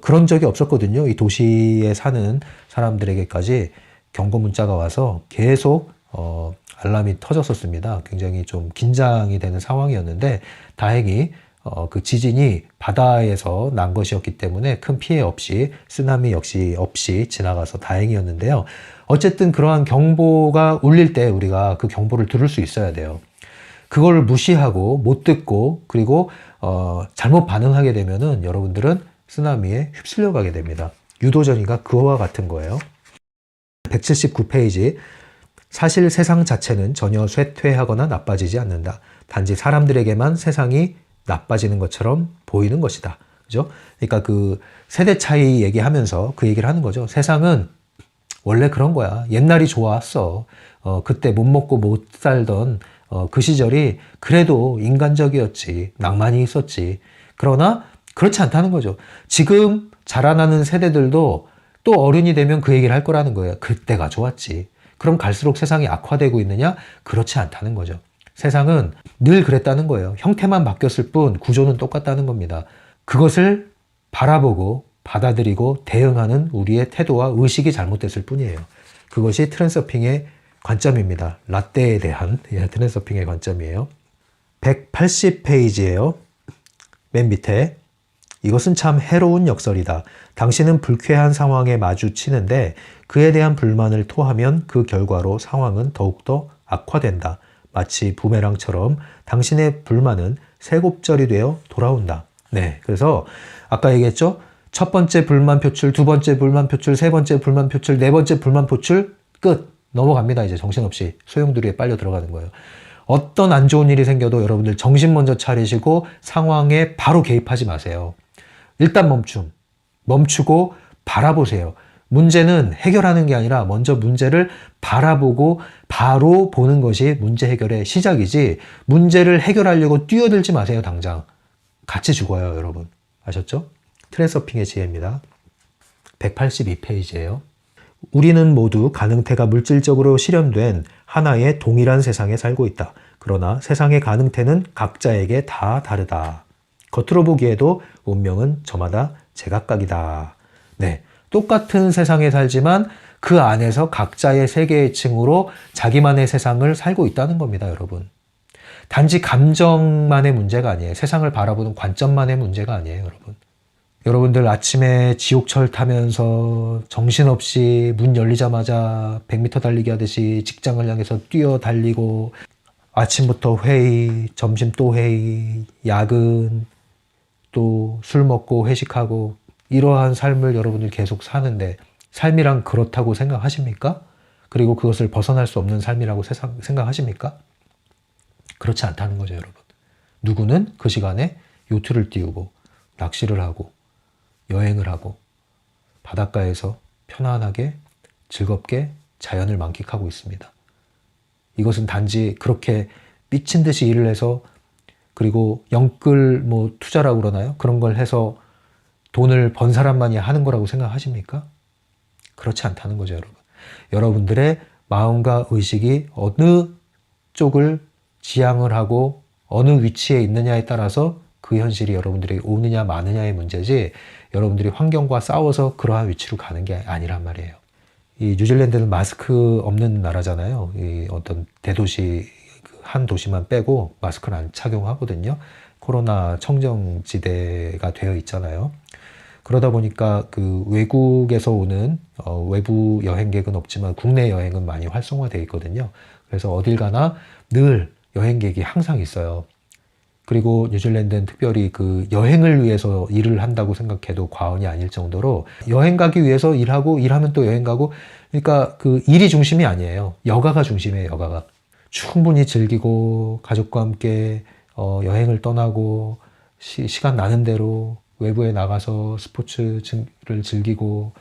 그런 적이 없었거든요. 이 도시에 사는 사람들에게까지 경고 문자가 와서 계속 알람이 터졌었습니다. 굉장히 좀 긴장이 되는 상황이었는데 다행히 그 지진이 바다에서 난 것이었기 때문에 큰 피해 없이 쓰나미 역시 없이 지나가서 다행이었는데요. 어쨌든 그러한 경보가 울릴 때 우리가 그 경보를 들을 수 있어야 돼요. 그걸 무시하고 못 듣고 그리고 잘못 반응하게 되면은 여러분들은 쓰나미에 휩쓸려 가게 됩니다. 유도전이가 그와 같은 거예요. 179페이지. 사실 세상 자체는 전혀 쇠퇴하거나 나빠지지 않는다. 단지 사람들에게만 세상이 나빠지는 것처럼 보이는 것이다. 그죠? 그러니까 그 세대 차이 얘기하면서 그 얘기를 하는 거죠. 세상은 원래 그런 거야. 옛날이 좋았어. 그때 못 먹고 못 살던 그 시절이 그래도 인간적이었지. 낭만이 있었지. 그러나 그렇지 않다는 거죠. 지금 자라나는 세대들도 또 어른이 되면 그 얘기를 할 거라는 거예요. 그때가 좋았지. 그럼 갈수록 세상이 악화되고 있느냐? 그렇지 않다는 거죠. 세상은 늘 그랬다는 거예요. 형태만 바뀌었을 뿐 구조는 똑같다는 겁니다. 그것을 바라보고 받아들이고 대응하는 우리의 태도와 의식이 잘못됐을 뿐이에요. 그것이 트랜서핑의 관점입니다. 라떼에 대한 트랜서핑의 관점이에요. 180페이지예요. 맨 밑에 이것은 참 해로운 역설이다. 당신은 불쾌한 상황에 마주치는데 그에 대한 불만을 토하면 그 결과로 상황은 더욱더 악화된다. 마치 부메랑처럼 당신의 불만은 세곱절이 되어 돌아온다. 네, 그래서 아까 얘기했죠? 첫 번째 불만 표출, 두 번째 불만 표출, 세 번째 불만 표출, 네 번째 불만 표출, 끝! 넘어갑니다. 이제 정신없이 소용돌이에 빨려 들어가는 거예요. 어떤 안 좋은 일이 생겨도 여러분들 정신 먼저 차리시고 상황에 바로 개입하지 마세요. 일단 멈추고 바라보세요. 문제는 해결하는 게 아니라 먼저 문제를 바라보고 바로 보는 것이 문제 해결의 시작이지 문제를 해결하려고 뛰어들지 마세요. 당장 같이 죽어요. 여러분 아셨죠? 트랜서핑의 지혜입니다. 182페이지예요. 우리는 모두 가능태가 물질적으로 실현된 하나의 동일한 세상에 살고 있다. 그러나 세상의 가능태는 각자에게 다 다르다. 겉으로 보기에도 운명은 저마다 제각각이다. 네, 똑같은 세상에 살지만 그 안에서 각자의 세계의 층으로 자기만의 세상을 살고 있다는 겁니다, 여러분. 단지 감정만의 문제가 아니에요. 세상을 바라보는 관점만의 문제가 아니에요, 여러분. 여러분들 아침에 지옥철 타면서 정신없이 문 열리자마자 100m 달리기 하듯이 직장을 향해서 뛰어 달리고 아침부터 회의, 점심 또 회의, 야근, 또 술 먹고 회식하고 이러한 삶을 여러분들 계속 사는데 삶이란 그렇다고 생각하십니까? 그리고 그것을 벗어날 수 없는 삶이라고 생각하십니까? 그렇지 않다는 거죠, 여러분. 누구는 그 시간에 요트를 띄우고 낚시를 하고 여행을 하고 바닷가에서 편안하게 즐겁게 자연을 만끽하고 있습니다. 이것은 단지 그렇게 미친 듯이 일을 해서 그리고 영끌 투자라고 그러나요? 그런 걸 해서 돈을 번 사람만이 하는 거라고 생각하십니까? 그렇지 않다는 거죠, 여러분. 여러분들의 마음과 의식이 어느 쪽을 지향을 하고 어느 위치에 있느냐에 따라서 그 현실이 여러분들에게 오느냐 마느냐의 문제지 여러분들이 환경과 싸워서 그러한 위치로 가는 게 아니란 말이에요. 이 뉴질랜드는 마스크 없는 나라잖아요. 이 어떤 대도시 한 도시만 빼고 마스크를 안 착용하거든요. 코로나 청정지대가 되어 있잖아요. 그러다 보니까 그 외국에서 오는 외부 여행객은 없지만 국내 여행은 많이 활성화되어 있거든요. 그래서 어딜 가나 늘 여행객이 항상 있어요. 그리고 뉴질랜드는 특별히 그 여행을 위해서 일을 한다고 생각해도 과언이 아닐 정도로 여행 가기 위해서 일하고 일하면 또 여행 가고 그러니까 그 일이 중심이 아니에요. 여가가 중심이에요, 여가가. 충분히 즐기고 가족과 함께 여행을 떠나고 시간 나는 대로 외부에 나가서 스포츠를 즐기고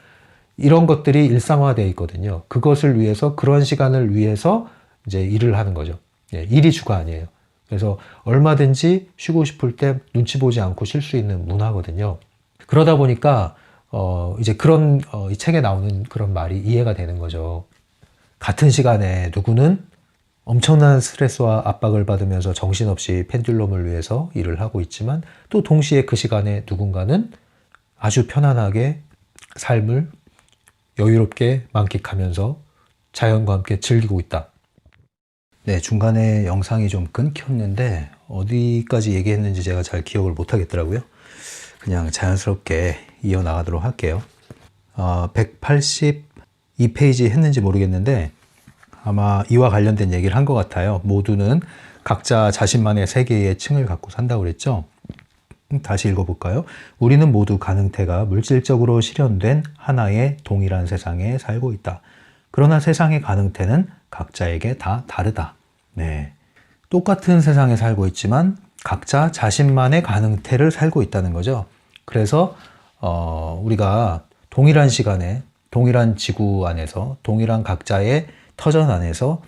이런 것들이 일상화되어 있거든요. 그것을 위해서 그런 시간을 위해서 이제 일을 하는 거죠. 예, 일이 주가 아니에요. 그래서 얼마든지 쉬고 싶을 때 눈치 보지 않고 쉴 수 있는 문화거든요. 그러다 보니까 이제 그런 이 책에 나오는 그런 말이 이해가 되는 거죠. 같은 시간에 누구는 엄청난 스트레스와 압박을 받으면서 정신없이 펜듈럼을 위해서 일을 하고 있지만 또 동시에 그 시간에 누군가는 아주 편안하게 삶을 여유롭게 만끽하면서 자연과 함께 즐기고 있다. 네, 중간에 영상이 좀 끊겼는데 어디까지 얘기했는지 제가 잘 기억을 못 하겠더라고요. 그냥 자연스럽게 이어나가도록 할게요. 182페이지 했는지 모르겠는데 아마 이와 관련된 얘기를 한 것 같아요. 모두는 각자 자신만의 세계의 층을 갖고 산다고 그랬죠. 다시 읽어볼까요? 우리는 모두 가능태가 물질적으로 실현된 하나의 동일한 세상에 살고 있다. 그러나 세상의 가능태는 각자에게 다 다르다. 네, 똑같은 세상에 살고 있지만 각자 자신만의 가능태를 살고 있다는 거죠. 그래서 우리가 동일한 시간에 동일한 지구 안에서 동일한 각자의 터전 안에서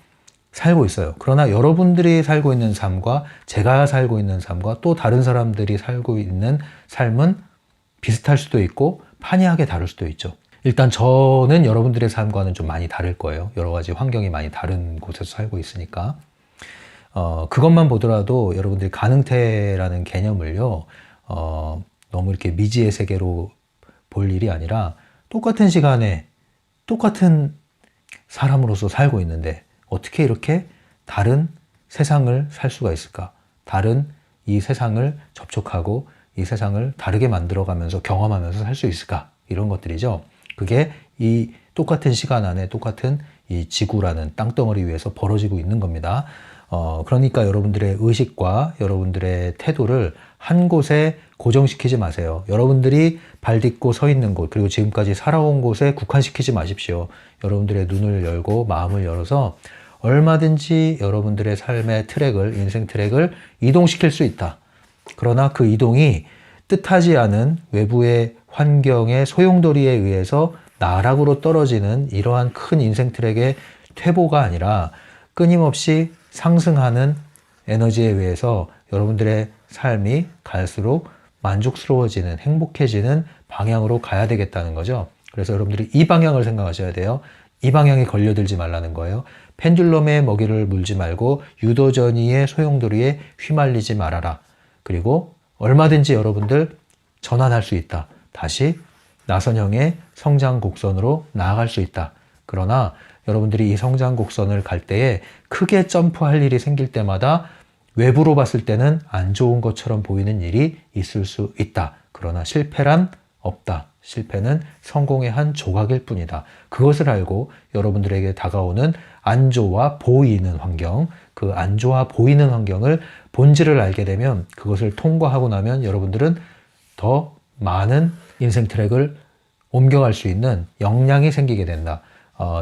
살고 있어요. 그러나 여러분들이 살고 있는 삶과 제가 살고 있는 삶과 또 다른 사람들이 살고 있는 삶은 비슷할 수도 있고 판이하게 다를 수도 있죠. 일단 저는 여러분들의 삶과는 좀 많이 다를 거예요. 여러 가지 환경이 많이 다른 곳에서 살고 있으니까. 그것만 보더라도 여러분들이 가능태라는 개념을요, 너무 이렇게 미지의 세계로 볼 일이 아니라 똑같은 시간에 똑같은 사람으로서 살고 있는데 어떻게 이렇게 다른 세상을 살 수가 있을까? 다른 이 세상을 접촉하고 이 세상을 다르게 만들어가면서 경험하면서 살 수 있을까? 이런 것들이죠. 그게 이 똑같은 시간 안에 똑같은 이 지구라는 땅덩어리 위에서 벌어지고 있는 겁니다. 그러니까 여러분들의 의식과 여러분들의 태도를 한 곳에 고정시키지 마세요. 여러분들이 발 딛고 서 있는 곳, 그리고 지금까지 살아온 곳에 국한시키지 마십시오. 여러분들의 눈을 열고 마음을 열어서 얼마든지 여러분들의 삶의 트랙을, 인생 트랙을 이동시킬 수 있다. 그러나 그 이동이 뜻하지 않은 외부의 환경의 소용돌이에 의해서 나락으로 떨어지는 이러한 큰 인생 트랙의 퇴보가 아니라 끊임없이 상승하는 에너지에 의해서 여러분들의 삶이 갈수록 만족스러워지는, 행복해지는 방향으로 가야 되겠다는 거죠. 그래서 여러분들이 이 방향을 생각하셔야 돼요. 이 방향에 걸려들지 말라는 거예요. 펜듈럼의 먹이를 물지 말고 유도전이의 소용돌이에 휘말리지 말아라. 그리고 얼마든지 여러분들 전환할 수 있다. 다시 나선형의 성장 곡선으로 나아갈 수 있다. 그러나 여러분들이 이 성장 곡선을 갈 때에 크게 점프할 일이 생길 때마다 외부로 봤을 때는 안 좋은 것처럼 보이는 일이 있을 수 있다. 그러나 실패란 없다. 실패는 성공의 한 조각일 뿐이다. 그것을 알고 여러분들에게 다가오는 안 좋아 보이는 환경, 그 안 좋아 보이는 환경을 본질을 알게 되면 그것을 통과하고 나면 여러분들은 더 많은 인생 트랙을 옮겨갈 수 있는 역량이 생기게 된다.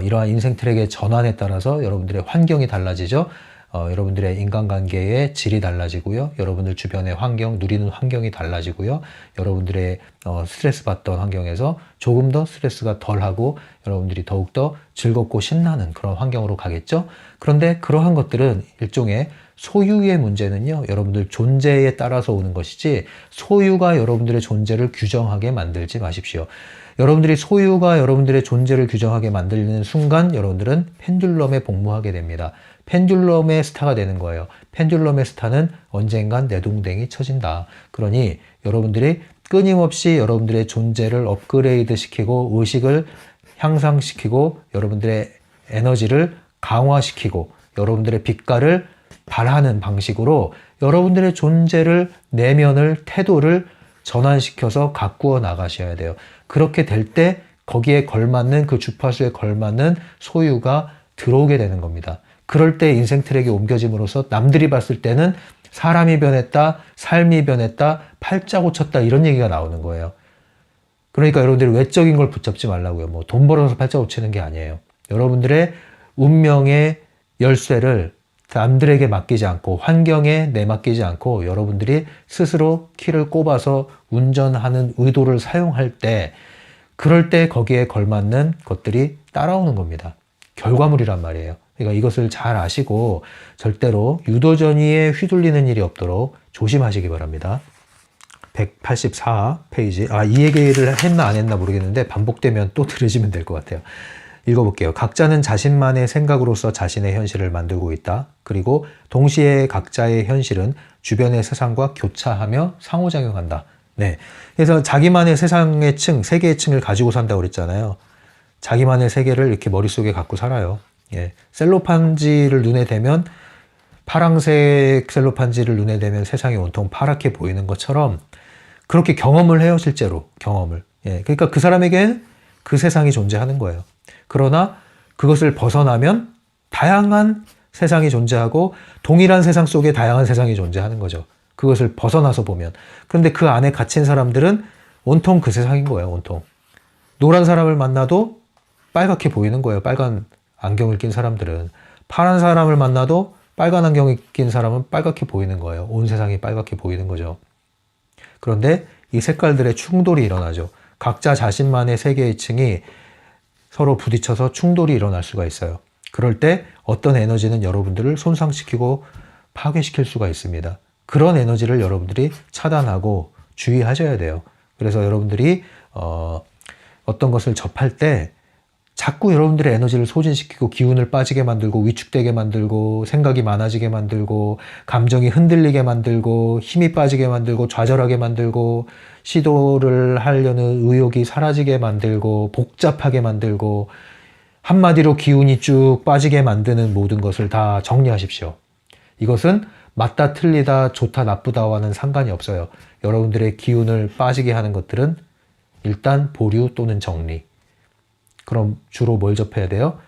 이러한 인생 트랙의 전환에 따라서 여러분들의 환경이 달라지죠. 여러분들의 인간관계의 질이 달라지고요. 여러분들 주변의 환경, 누리는 환경이 달라지고요. 여러분들의 스트레스 받던 환경에서 조금 더 스트레스가 덜하고 여러분들이 더욱더 즐겁고 신나는 그런 환경으로 가겠죠. 그런데 그러한 것들은 일종의 소유의 문제는요, 여러분들 존재에 따라서 오는 것이지 소유가 여러분들의 존재를 규정하게 만들지 마십시오. 여러분들이 소유가 여러분들의 존재를 규정하게 만들는 순간 여러분들은 펜듈럼에 복무하게 됩니다. 펜듈럼의 스타가 되는 거예요. 펜듈럼의 스타는 언젠간 내동댕이 쳐진다. 그러니 여러분들이 끊임없이 여러분들의 존재를 업그레이드 시키고 의식을 향상시키고 여러분들의 에너지를 강화시키고 여러분들의 빛깔을 발하는 방식으로 여러분들의 존재를, 내면을, 태도를 전환시켜서 가꾸어 나가셔야 돼요. 그렇게 될 때 거기에 걸맞는 그 주파수에 걸맞는 소유가 들어오게 되는 겁니다. 그럴 때 인생 트랙이 옮겨짐으로써 남들이 봤을 때는 사람이 변했다, 삶이 변했다, 팔자 고쳤다 이런 얘기가 나오는 거예요. 그러니까 여러분들이 외적인 걸 붙잡지 말라고요. 뭐 돈 벌어서 팔자 고치는 게 아니에요. 여러분들의 운명의 열쇠를 남들에게 맡기지 않고 환경에 내맡기지 않고 여러분들이 스스로 키를 꼽아서 운전하는 의도를 사용할 때 그럴 때 거기에 걸맞는 것들이 따라오는 겁니다. 결과물이란 말이에요. 그러니까 이것을 잘 아시고 절대로 유도전이에 휘둘리는 일이 없도록 조심하시기 바랍니다. 184 페이지. 이 얘기를 했나 안 했나 모르겠는데 반복되면 또 들으시면 될 것 같아요. 읽어볼게요. 각자는 자신만의 생각으로서 자신의 현실을 만들고 있다. 그리고 동시에 각자의 현실은 주변의 세상과 교차하며 상호작용한다. 네. 그래서 자기만의 세상의 층, 세계의 층을 가지고 산다고 그랬잖아요. 자기만의 세계를 이렇게 머릿속에 갖고 살아요. 예. 셀로판지를 눈에 대면 파랑색 셀로판지를 눈에 대면 세상이 온통 파랗게 보이는 것처럼 그렇게 경험을 해요. 실제로 경험을. 예. 그러니까 그 사람에겐 그 세상이 존재하는 거예요. 그러나 그것을 벗어나면 다양한 세상이 존재하고 동일한 세상 속에 다양한 세상이 존재하는 거죠. 그것을 벗어나서 보면. 그런데 그 안에 갇힌 사람들은 온통 그 세상인 거예요. 온통. 노란 사람을 만나도 빨갛게 보이는 거예요. 빨간 안경을 낀 사람들은. 파란 사람을 만나도 빨간 안경을 낀 사람은 빨갛게 보이는 거예요. 온 세상이 빨갛게 보이는 거죠. 그런데 이 색깔들의 충돌이 일어나죠. 각자 자신만의 세계의 층이 서로 부딪혀서 충돌이 일어날 수가 있어요. 그럴 때 어떤 에너지는 여러분들을 손상시키고 파괴시킬 수가 있습니다. 그런 에너지를 여러분들이 차단하고 주의하셔야 돼요. 그래서 여러분들이 어떤 것을 접할 때 자꾸 여러분들의 에너지를 소진시키고 기운을 빠지게 만들고 위축되게 만들고 생각이 많아지게 만들고 감정이 흔들리게 만들고 힘이 빠지게 만들고 좌절하게 만들고 시도를 하려는 의욕이 사라지게 만들고 복잡하게 만들고 한마디로 기운이 쭉 빠지게 만드는 모든 것을 다 정리하십시오. 이것은 맞다 틀리다 좋다 나쁘다와는 상관이 없어요. 여러분들의 기운을 빠지게 하는 것들은 일단 보류 또는 정리. 그럼 주로 뭘 접해야 돼요?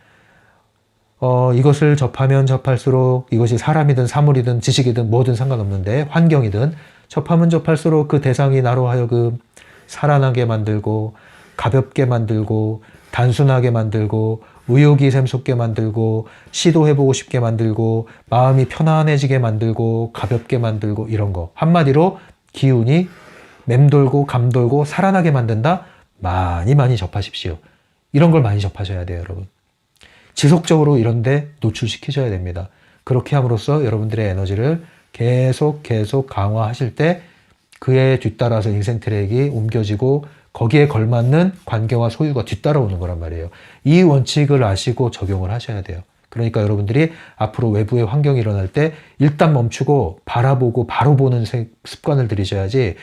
이것을 접하면 접할수록 이것이 사람이든 사물이든 지식이든 뭐든 상관없는데 환경이든 접하면 접할수록 그 대상이 나로 하여금 살아나게 만들고 가볍게 만들고 단순하게 만들고 의욕이 샘솟게 만들고 시도해보고 싶게 만들고 마음이 편안해지게 만들고 가볍게 만들고 이런 거. 한마디로 기운이 맴돌고 감돌고 살아나게 만든다? 많이 접하십시오. 이런 걸 많이 접하셔야 돼요, 여러분. 지속적으로 이런 데 노출시키셔야 됩니다. 그렇게 함으로써 여러분들의 에너지를 계속 강화하실 때 그에 뒤따라서 인생 트랙이 옮겨지고 거기에 걸맞는 관계와 소유가 뒤따라오는 거란 말이에요. 이 원칙을 아시고 적용을 하셔야 돼요. 그러니까 여러분들이 앞으로 외부의 환경이 일어날 때 일단 멈추고 바라보고 바로 보는 습관을 들이셔야지,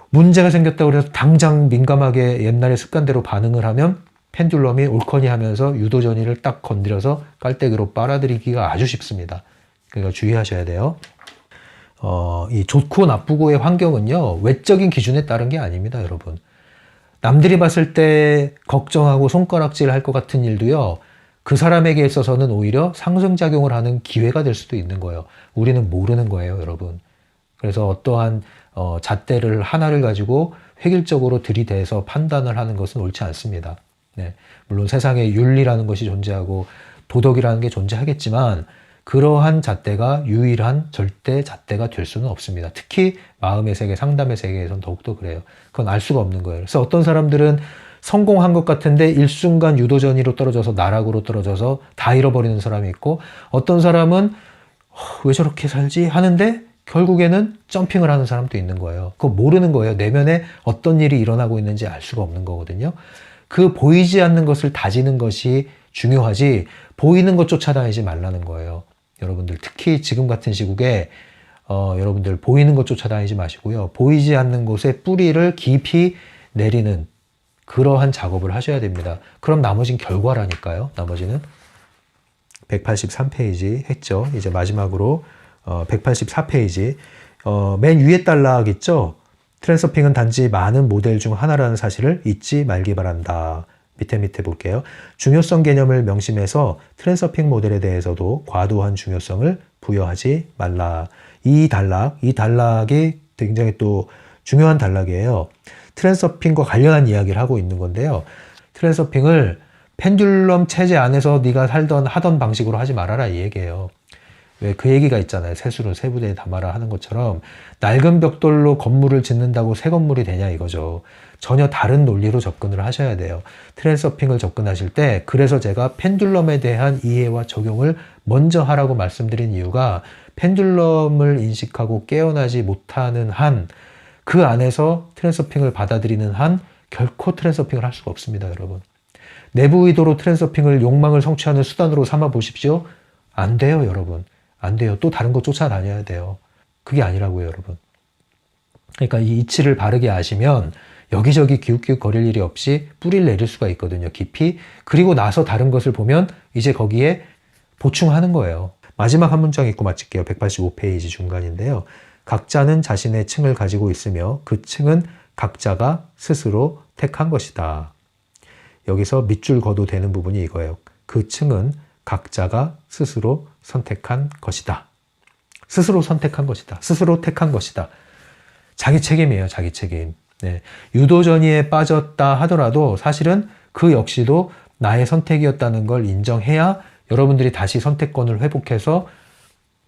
문제가 생겼다고 해서 당장 민감하게 옛날의 습관대로 반응을 하면 펜듈럼이 옳거니 하면서 유도전이를 딱 건드려서 깔때기로 빨아들이기가 아주 쉽습니다. 그러니까 주의하셔야 돼요. 이 좋고 나쁘고의 환경은요, 외적인 기준에 따른 게 아닙니다, 여러분. 남들이 봤을 때 걱정하고 손가락질 할 것 같은 일도요, 그 사람에게 있어서는 오히려 상승작용을 하는 기회가 될 수도 있는 거예요. 우리는 모르는 거예요, 여러분. 그래서 어떠한 잣대를 하나를 가지고 획일적으로 들이대서 판단을 하는 것은 옳지 않습니다. 네. 물론 세상에 윤리라는 것이 존재하고 도덕이라는 게 존재하겠지만 그러한 잣대가 유일한 절대 잣대가 될 수는 없습니다. 특히 마음의 세계, 상담의 세계에선 더욱더 그래요. 그건 알 수가 없는 거예요. 그래서 어떤 사람들은 성공한 것 같은데 일순간 유도전이로 떨어져서 나락으로 떨어져서 다 잃어버리는 사람이 있고, 어떤 사람은 왜 저렇게 살지 하는데 결국에는 점핑을 하는 사람도 있는 거예요. 그거 모르는 거예요. 내면에 어떤 일이 일어나고 있는지 알 수가 없는 거거든요. 그 보이지 않는 것을 다지는 것이 중요하지 보이는 것 쫓아다니지 말라는 거예요. 여러분들 특히 지금 같은 시국에 여러분들 보이는 것 쫓아다니지 마시고요. 보이지 않는 곳에 뿌리를 깊이 내리는 그러한 작업을 하셔야 됩니다. 그럼 나머지는 결과라니까요. 나머지는 183페이지 했죠. 이제 마지막으로 184페이지 맨 위에 단락 있죠. 트랜서핑은 단지 많은 모델 중 하나라는 사실을 잊지 말기 바란다. 밑에 볼게요. 중요성 개념을 명심해서 트랜서핑 모델에 대해서도 과도한 중요성을 부여하지 말라. 이 단락이 굉장히 또 중요한 단락이에요. 트랜서핑과 관련한 이야기를 하고 있는 건데요. 트랜서핑을 펜듈럼 체제 안에서 네가 하던 방식으로 하지 말아라 이 얘기예요. 왜 그 얘기가 있잖아요. 세수를 세 부대에 담아라 하는 것처럼 낡은 벽돌로 건물을 짓는다고 새 건물이 되냐 이거죠. 전혀 다른 논리로 접근을 하셔야 돼요. 트랜서핑을 접근하실 때, 그래서 제가 펜듈럼에 대한 이해와 적용을 먼저 하라고 말씀드린 이유가, 펜듈럼을 인식하고 깨어나지 못하는 한, 그 안에서 트랜서핑을 받아들이는 한 결코 트랜서핑을 할 수가 없습니다, 여러분. 내부 의도로 트랜서핑을 욕망을 성취하는 수단으로 삼아 보십시오. 안 돼요, 여러분. 안 돼요. 또 다른 거 쫓아다녀야 돼요. 그게 아니라고요, 여러분. 그러니까 이 이치를 바르게 아시면 여기저기 기웃기웃 거릴 일이 없이 뿌리를 내릴 수가 있거든요, 깊이. 그리고 나서 다른 것을 보면 이제 거기에 보충하는 거예요. 마지막 한 문장 읽고 마칠게요. 185페이지 중간인데요. 각자는 자신의 층을 가지고 있으며 그 층은 각자가 스스로 택한 것이다. 여기서 밑줄 그어도 되는 부분이 이거예요. 그 층은 각자가 스스로 선택한 것이다. 스스로 선택한 것이다. 스스로 택한 것이다. 자기 책임이에요. 자기 책임. 네. 유도전이에 빠졌다 하더라도 사실은 그 역시도 나의 선택이었다는 걸 인정해야 여러분들이 다시 선택권을 회복해서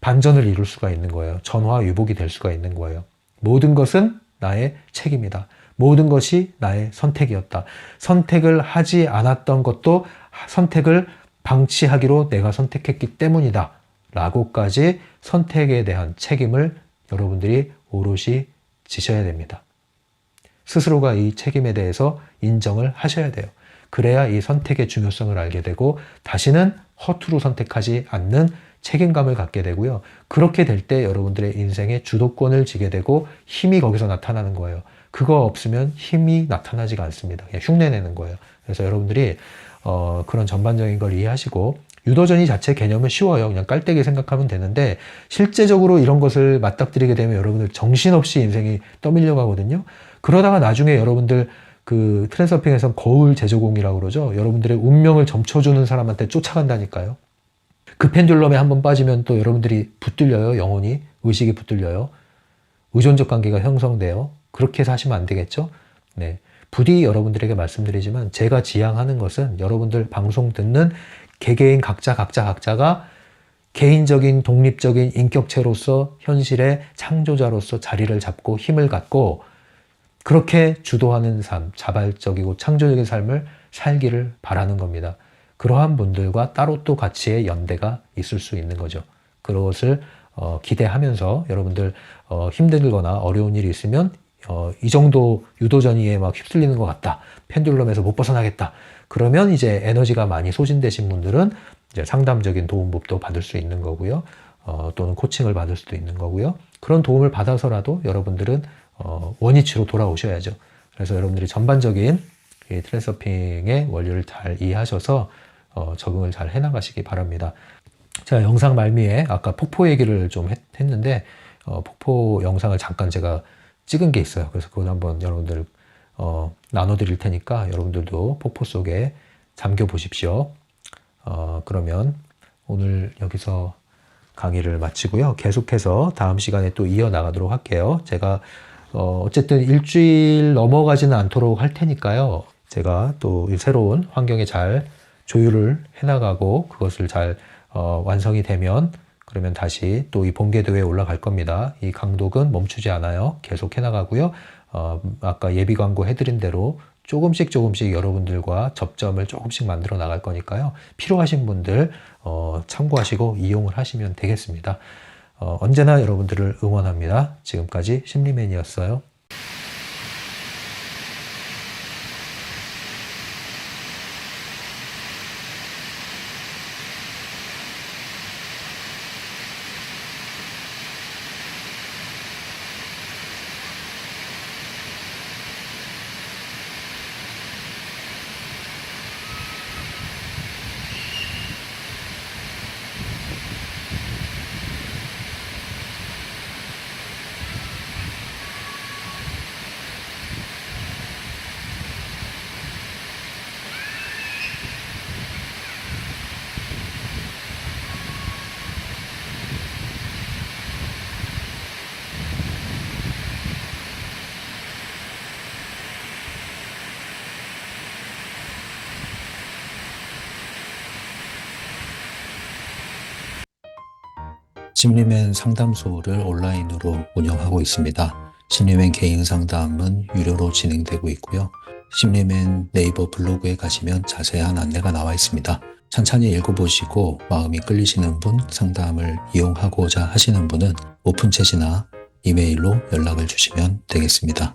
반전을 이룰 수가 있는 거예요. 전화위복이 될 수가 있는 거예요. 모든 것은 나의 책임이다. 모든 것이 나의 선택이었다. 선택을 하지 않았던 것도 선택을 방치하기로 내가 선택했기 때문이다. 라고까지 선택에 대한 책임을 여러분들이 오롯이 지셔야 됩니다. 스스로가 이 책임에 대해서 인정을 하셔야 돼요. 그래야 이 선택의 중요성을 알게 되고 다시는 허투루 선택하지 않는 책임감을 갖게 되고요. 그렇게 될 때 여러분들의 인생의 주도권을 지게 되고 힘이 거기서 나타나는 거예요. 그거 없으면 힘이 나타나지가 않습니다. 그냥 흉내내는 거예요. 그래서 여러분들이 그런 전반적인 걸 이해하시고, 유도전이 자체 개념은 쉬워요. 그냥 깔때기 생각하면 되는데 실제적으로 이런 것을 맞닥뜨리게 되면 여러분들 정신없이 인생이 떠밀려 가거든요. 그러다가 나중에 여러분들 그 트랜서핑에서 거울 제조공이라고 그러죠. 여러분들의 운명을 점쳐주는 사람한테 쫓아간다니까요. 그 펜듈럼에 한번 빠지면 또 여러분들이 붙들려요. 영혼이. 의식이 붙들려요. 의존적 관계가 형성돼요. 그렇게 해서 하시면 안 되겠죠. 네. 부디 여러분들에게 말씀드리지만 제가 지향하는 것은 여러분들 방송 듣는 개개인 각자가 개인적인 독립적인 인격체로서 현실의 창조자로서 자리를 잡고 힘을 갖고 그렇게 주도하는 삶, 자발적이고 창조적인 삶을 살기를 바라는 겁니다. 그러한 분들과 따로 또 가치의 연대가 있을 수 있는 거죠. 그것을 기대하면서 여러분들 힘들거나 어려운 일이 있으면 이 정도 유도전이에 막 휩쓸리는 것 같다. 펜듈럼에서 못 벗어나겠다. 그러면 이제 에너지가 많이 소진되신 분들은 이제 상담적인 도움법도 받을 수 있는 거고요. 또는 코칭을 받을 수도 있는 거고요. 그런 도움을 받아서라도 여러분들은 원위치로 돌아오셔야죠. 그래서 여러분들이 전반적인 이 트랜서핑의 원리를 잘 이해하셔서 적응을 잘 해나가시기 바랍니다. 제가 영상 말미에 아까 폭포 얘기를 좀 했는데 폭포 영상을 잠깐 제가 찍은 게 있어요. 그래서 그걸 한번 여러분들 나눠드릴 테니까 여러분들도 폭포 속에 잠겨 보십시오. 그러면 오늘 여기서 강의를 마치고요. 계속해서 다음 시간에 또 이어나가도록 할게요. 제가 어쨌든 일주일 넘어가지는 않도록 할 테니까요. 제가 또 새로운 환경에 잘 조율을 해나가고 그것을 잘 완성이 되면 그러면 다시 또 이 본궤도에 올라갈 겁니다. 이 강독은 멈추지 않아요. 계속 해나가고요. 아까 예비 광고 해드린 대로 조금씩 여러분들과 접점을 조금씩 만들어 나갈 거니까요. 필요하신 분들 참고하시고 이용을 하시면 되겠습니다. 언제나 여러분들을 응원합니다. 지금까지 심리맨이었어요. 심리맨 상담소를 온라인으로 운영하고 있습니다. 심리맨 개인 상담은 유료로 진행되고 있고요. 심리맨 네이버 블로그에 가시면 자세한 안내가 나와 있습니다. 찬찬히 읽어보시고 마음이 끌리시는 분, 상담을 이용하고자 하시는 분은 오픈챗이나 이메일로 연락을 주시면 되겠습니다.